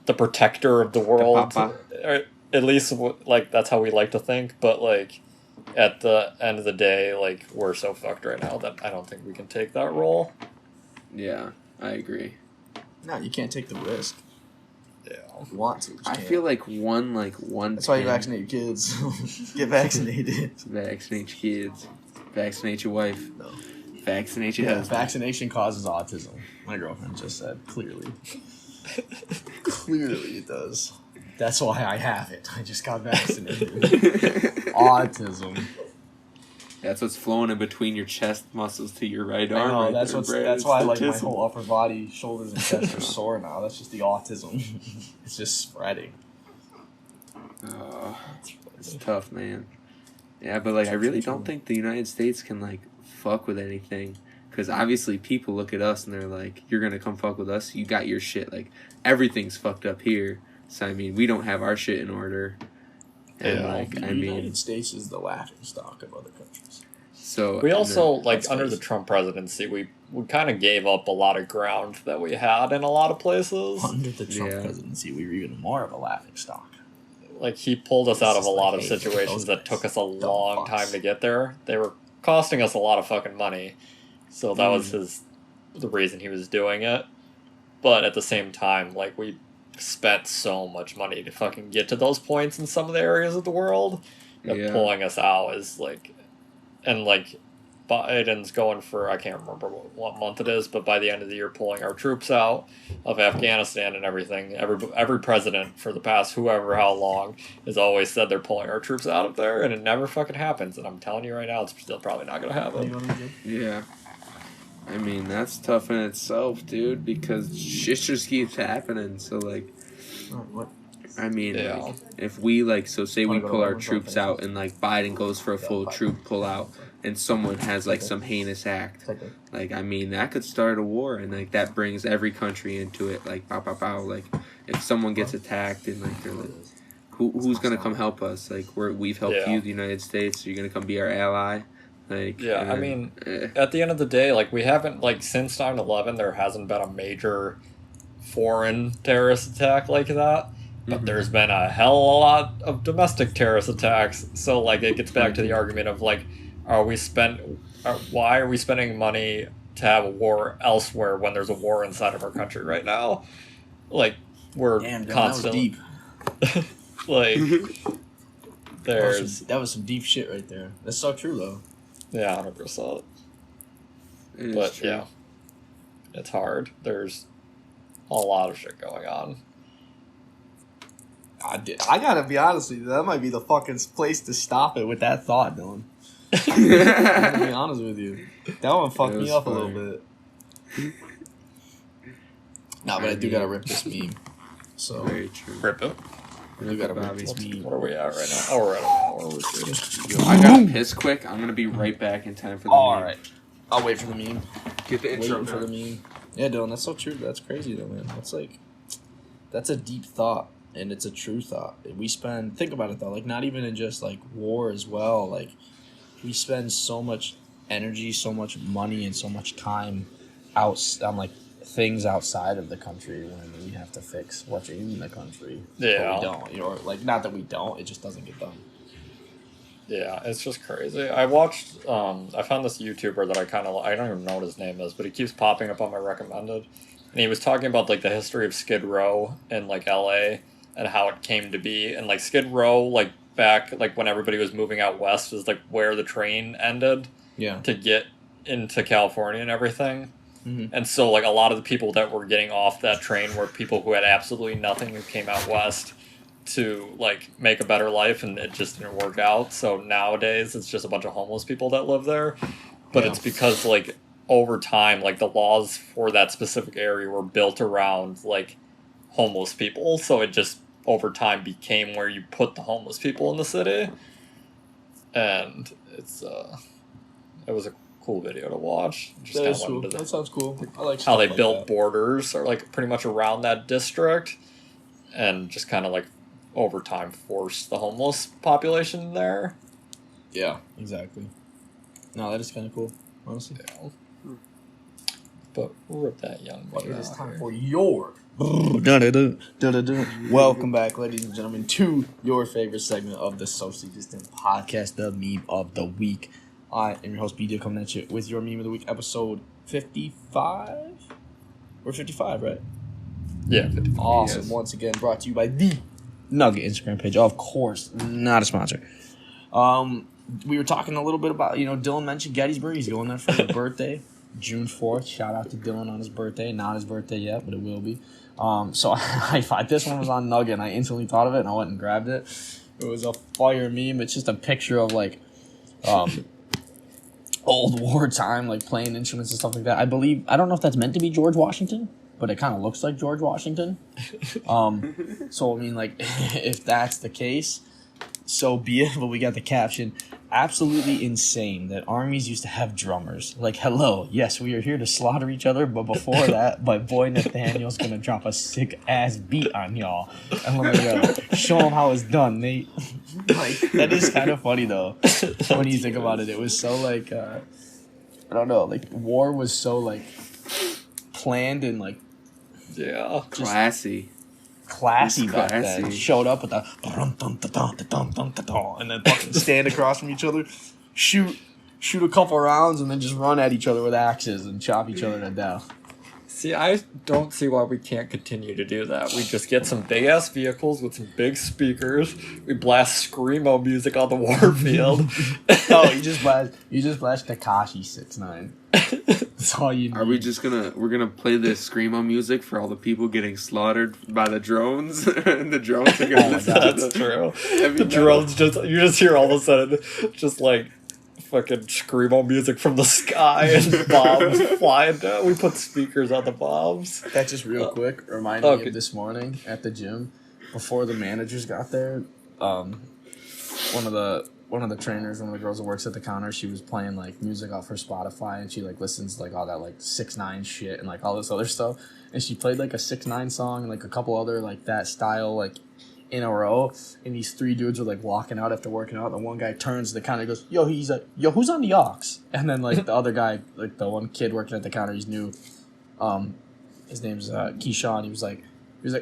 [SPEAKER 2] protector of the world, or at least that's how we like to think. But at the end of the day, we're so fucked right now that I don't think we can take that role.
[SPEAKER 1] Yeah, I agree.
[SPEAKER 3] No, you can't take the risk.
[SPEAKER 2] Yeah,
[SPEAKER 3] you want to.
[SPEAKER 1] I feel one.
[SPEAKER 3] That's why you vaccinate your kids. Get vaccinated.
[SPEAKER 1] Vaccinate your kids. Vaccinate your wife.
[SPEAKER 3] No.
[SPEAKER 1] Vaccinate your husband.
[SPEAKER 3] Vaccination causes autism. My girlfriend just said clearly. Clearly it does. That's why I have it. I just got vaccinated. Autism.
[SPEAKER 1] That's what's flowing in between your chest muscles to your right
[SPEAKER 3] I
[SPEAKER 1] arm.
[SPEAKER 3] know,
[SPEAKER 1] right
[SPEAKER 3] that's
[SPEAKER 1] there,
[SPEAKER 3] what's
[SPEAKER 1] Brad.
[SPEAKER 3] that's
[SPEAKER 1] It's
[SPEAKER 3] why
[SPEAKER 1] the
[SPEAKER 3] like my
[SPEAKER 1] tism.
[SPEAKER 3] whole upper body, shoulders and chest are sore now. That's just the autism. It's just spreading.
[SPEAKER 1] It's tough, man. Yeah, but like I really don't think the United States can like fuck with anything, because obviously people look at us and they're like, "You're gonna come fuck with us? You got your shit like everything's fucked up here." So I mean, we don't have our shit in order, and like
[SPEAKER 3] The
[SPEAKER 1] I mean,
[SPEAKER 3] United States is the laughing stock of other countries.
[SPEAKER 1] so
[SPEAKER 2] We also, like,
[SPEAKER 3] that's
[SPEAKER 2] under
[SPEAKER 3] crazy.
[SPEAKER 2] the Trump presidency, we kind of gave up a lot of ground that we had in a lot of places.
[SPEAKER 3] Under the Trump
[SPEAKER 1] Yeah.
[SPEAKER 3] presidency, we were even more of a laughing stock.
[SPEAKER 2] Like, he pulled us out of
[SPEAKER 3] It's
[SPEAKER 2] a
[SPEAKER 3] just
[SPEAKER 2] lot
[SPEAKER 3] like,
[SPEAKER 2] of
[SPEAKER 3] hey,
[SPEAKER 2] situations
[SPEAKER 3] those
[SPEAKER 2] that took
[SPEAKER 3] guys,
[SPEAKER 2] us a long
[SPEAKER 3] fucks.
[SPEAKER 2] time to get there. They were costing us a lot of fucking money. So that was the reason he was doing it. But at the same time, like, we spent so much money to fucking get to those points in some of the areas of the world that
[SPEAKER 1] Yeah.
[SPEAKER 2] pulling us out is like, and like Biden's going for, I can't remember what month it is, but by the end of the year pulling our troops out of Afghanistan and everything. Every president for the past how long has always said they're pulling our troops out of there, and it never fucking happens. And I'm telling you right now, it's still probably not going to happen.
[SPEAKER 1] yeah. I mean, that's tough in itself, dude, because shit just keeps happening. So like,
[SPEAKER 3] What?
[SPEAKER 1] I mean,
[SPEAKER 2] Yeah.
[SPEAKER 1] like, if we like, so say we
[SPEAKER 3] Wanna go
[SPEAKER 1] pull
[SPEAKER 3] to
[SPEAKER 1] our
[SPEAKER 3] London,
[SPEAKER 1] troops
[SPEAKER 3] go
[SPEAKER 1] out and like Biden goes for a full troop pull out and someone has like some heinous act, like I mean that could start a war, and like that brings every country into it. Like pow pow pow. Like if someone gets attacked and like they're like, who's gonna come help us? Like we've helped
[SPEAKER 2] Yeah.
[SPEAKER 1] you, the United States. You're gonna come be our ally. Like
[SPEAKER 2] Yeah,
[SPEAKER 1] and
[SPEAKER 2] I
[SPEAKER 1] then,
[SPEAKER 2] mean, at the end of the day, like, we haven't, like, since 9/11, there hasn't been a major foreign terrorist attack like that, but there's been a hell of a lot of domestic terrorist attacks. So, like, it gets back to the argument of, like, why are we spending money to have a war elsewhere when there's a war inside of our country right now? Like, we're constantly...
[SPEAKER 3] That was deep.
[SPEAKER 2] like, there's...
[SPEAKER 3] That was some deep shit right there. That's so true though.
[SPEAKER 2] Yeah, 100%.
[SPEAKER 1] it is
[SPEAKER 2] But
[SPEAKER 1] true.
[SPEAKER 2] yeah, it's hard. There's a lot of shit going on.
[SPEAKER 3] I gotta be honest with you. That might be the fucking place to stop it with that thought, Dylan. I'm gonna be honest with you. That one fucked
[SPEAKER 1] It
[SPEAKER 3] me
[SPEAKER 1] was
[SPEAKER 3] up
[SPEAKER 1] funny.
[SPEAKER 3] a little bit. Nah, but I do gotta rip this meme. So
[SPEAKER 1] Very true.
[SPEAKER 2] Rip it.
[SPEAKER 3] I do gotta rip
[SPEAKER 1] Bobby.
[SPEAKER 3] this meme.
[SPEAKER 2] What are we at right now? Oh, we're at an hour. We're good.
[SPEAKER 1] Yo, I gotta piss quick. I'm gonna be right back in time for the
[SPEAKER 3] All
[SPEAKER 1] meme.
[SPEAKER 3] right, I'll wait for the meme.
[SPEAKER 1] Get the intro
[SPEAKER 3] Waiting for the meme. Yeah, Dylan, that's so true. That's crazy though, man. That's a deep thought, and it's a true thought. Think about it though, like not even in just like war as well. Like we spend so much energy, so much money, and so much time out on like things outside of the country when we have to fix what's in the country.
[SPEAKER 2] Yeah.
[SPEAKER 3] But we don't. You know, like not that we don't. It just doesn't get done.
[SPEAKER 2] Yeah, it's just crazy. I watched, I found this YouTuber that I don't even know what his name is, but he keeps popping up on my recommended. And he was talking about, like, the history of Skid Row in, like, LA and how it came to be. And, like, Skid Row, like, back, like, when everybody was moving out west was, like, where the train ended
[SPEAKER 3] Yeah.
[SPEAKER 2] to get into California and everything.
[SPEAKER 3] Mm-hmm.
[SPEAKER 2] And so, like, a lot of the people that were getting off that train were people who had absolutely nothing who came out west to, like, make a better life, and it just didn't work out. So nowadays, it's just a bunch of homeless people that live there. But
[SPEAKER 3] Yeah.
[SPEAKER 2] it's because, like, over time, like, the laws for that specific area were built around, like, homeless people. So it just, over time, became where you put the homeless people in the city. And it was a cool video to watch. Just
[SPEAKER 3] That
[SPEAKER 2] kinda
[SPEAKER 3] is cool.
[SPEAKER 2] wanted to-
[SPEAKER 3] That sounds cool. I like
[SPEAKER 2] how
[SPEAKER 3] stuff
[SPEAKER 2] they
[SPEAKER 3] like
[SPEAKER 2] built
[SPEAKER 3] that.
[SPEAKER 2] borders or like pretty much around that district, and just kind of like over time forced the homeless population there.
[SPEAKER 3] Yeah, exactly. No, that is kind of cool, honestly.
[SPEAKER 2] Yeah. But rip that young
[SPEAKER 3] What
[SPEAKER 2] boy
[SPEAKER 3] it is
[SPEAKER 2] out
[SPEAKER 3] time
[SPEAKER 2] here.
[SPEAKER 3] for your welcome back, ladies and gentlemen, to your favorite segment of the Socially Distant Podcast, the meme of the week. I am your host BD, coming at you with your meme of the week, episode 55. We're 55, right?
[SPEAKER 2] Yeah, 50.
[SPEAKER 3] Awesome.
[SPEAKER 1] Yes.
[SPEAKER 3] Once again, brought to you by the Nugget Instagram page. Of course, not a sponsor. We were talking a little bit about, Dylan mentioned Gettysburg. He's going there for his birthday, June 4th. Shout out to Dylan on his birthday. Not his birthday yet, but it will be. So this one was on Nugget, and I instantly thought of it, and I went and grabbed it. It was a fire meme. It's just a picture of, like, old wartime, like playing instruments and stuff like that. I don't know if that's meant to be George Washington, but it kind of looks like George Washington. So I mean, like, if that's the case, so be it. But we got the caption: absolutely insane that armies used to have drummers. Like, hello, yes, we are here to slaughter each other, but before that, my boy Nathaniel's gonna drop a sick ass beat on y'all, and let me show him how it's done, Nate. Like, that is kind of funny though when you think about it. It was so like I don't know, like war was so like planned and like
[SPEAKER 1] classy
[SPEAKER 3] back then. Showed up with the and then fucking stand across from each other, shoot a couple rounds, and then just run at each other with axes and chop each other to death.
[SPEAKER 2] See, I don't see why we can't continue to do that. We just get some big ass vehicles with some big speakers. We blast screamo music on the war field.
[SPEAKER 3] Oh, you just blast Tekashi 6ix9ine. That's all you need.
[SPEAKER 1] Are we just we're gonna play this screamo music for all the people getting slaughtered by the drones? And the drones are gonna listen to
[SPEAKER 2] that's true. The drones you just hear all of a sudden just like fucking screamo music from the sky and bombs flying down. We put speakers on the bombs.
[SPEAKER 3] That just real quick reminded me of this morning at the gym before the managers got there. One of the trainers, one of the girls that works at the counter, she was playing like music off her Spotify, and she like listens to like all that like 6ix9ine shit and like all this other stuff, and she played like a 6ix9ine song and like a couple other like that style like in a row, and these three dudes are like walking out after working out, and one guy turns to the counter and goes, yo, he's like, yo, who's on the aux? And then like the other guy, like the one kid working at the counter, he's new, his name's Keyshawn, he was like,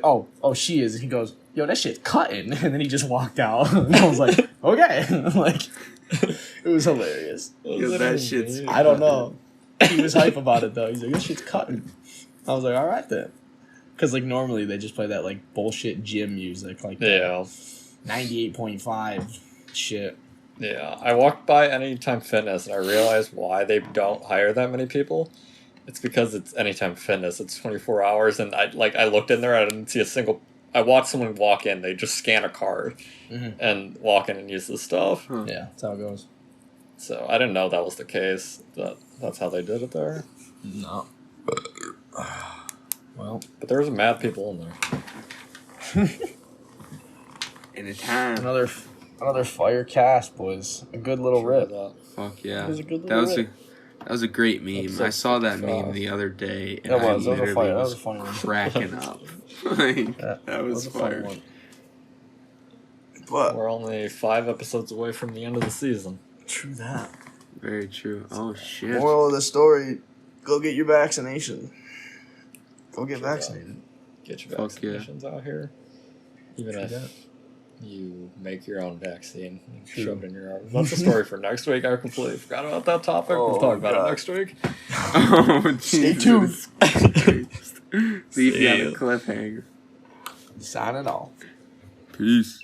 [SPEAKER 3] oh she is, and he goes, yo, that shit's cutting, and then he just walked out. And I was like, okay. Like, it was hilarious.
[SPEAKER 1] That shit's
[SPEAKER 3] I don't know. He was hype about it though. He's like, this shit's cutting. I was like, all right then. Because like normally they just play that like bullshit gym music, like 98.5 shit.
[SPEAKER 2] Yeah, I walked by Anytime Fitness and I realized why they don't hire that many people. It's because it's Anytime Fitness. It's 24 hours, and I looked in there, I didn't see a single. I watched someone walk in. They just scan a card and walk in and use the stuff.
[SPEAKER 3] Yeah, that's how it goes.
[SPEAKER 2] So I didn't know that was the case. That's how they did it there.
[SPEAKER 3] No. Well,
[SPEAKER 2] but there was mad people in there.
[SPEAKER 1] Anytime.
[SPEAKER 3] Another fire cast, boys. A good little rip.
[SPEAKER 1] Fuck yeah.
[SPEAKER 3] It was a good little rip.
[SPEAKER 1] That was a great meme. I saw that meme the other day, and
[SPEAKER 3] that
[SPEAKER 1] I
[SPEAKER 3] was
[SPEAKER 1] was
[SPEAKER 3] a funny one.
[SPEAKER 1] cracking up. Like, that was fire.
[SPEAKER 3] One. But
[SPEAKER 2] we're only 5 episodes away from the end of the season.
[SPEAKER 3] True that.
[SPEAKER 1] Very true. Oh shit.
[SPEAKER 3] Moral of the story: go get your vaccination. Go get vaccinated.
[SPEAKER 2] Get your vaccinations out here. Even if you make your own vaccine and shove it in your arm. That's a story for next week. I completely forgot about that topic. We'll talk about it next week.
[SPEAKER 1] Oh,
[SPEAKER 3] stay tuned.
[SPEAKER 1] Leave you on a cliffhanger.
[SPEAKER 3] Sign it off.
[SPEAKER 1] Peace.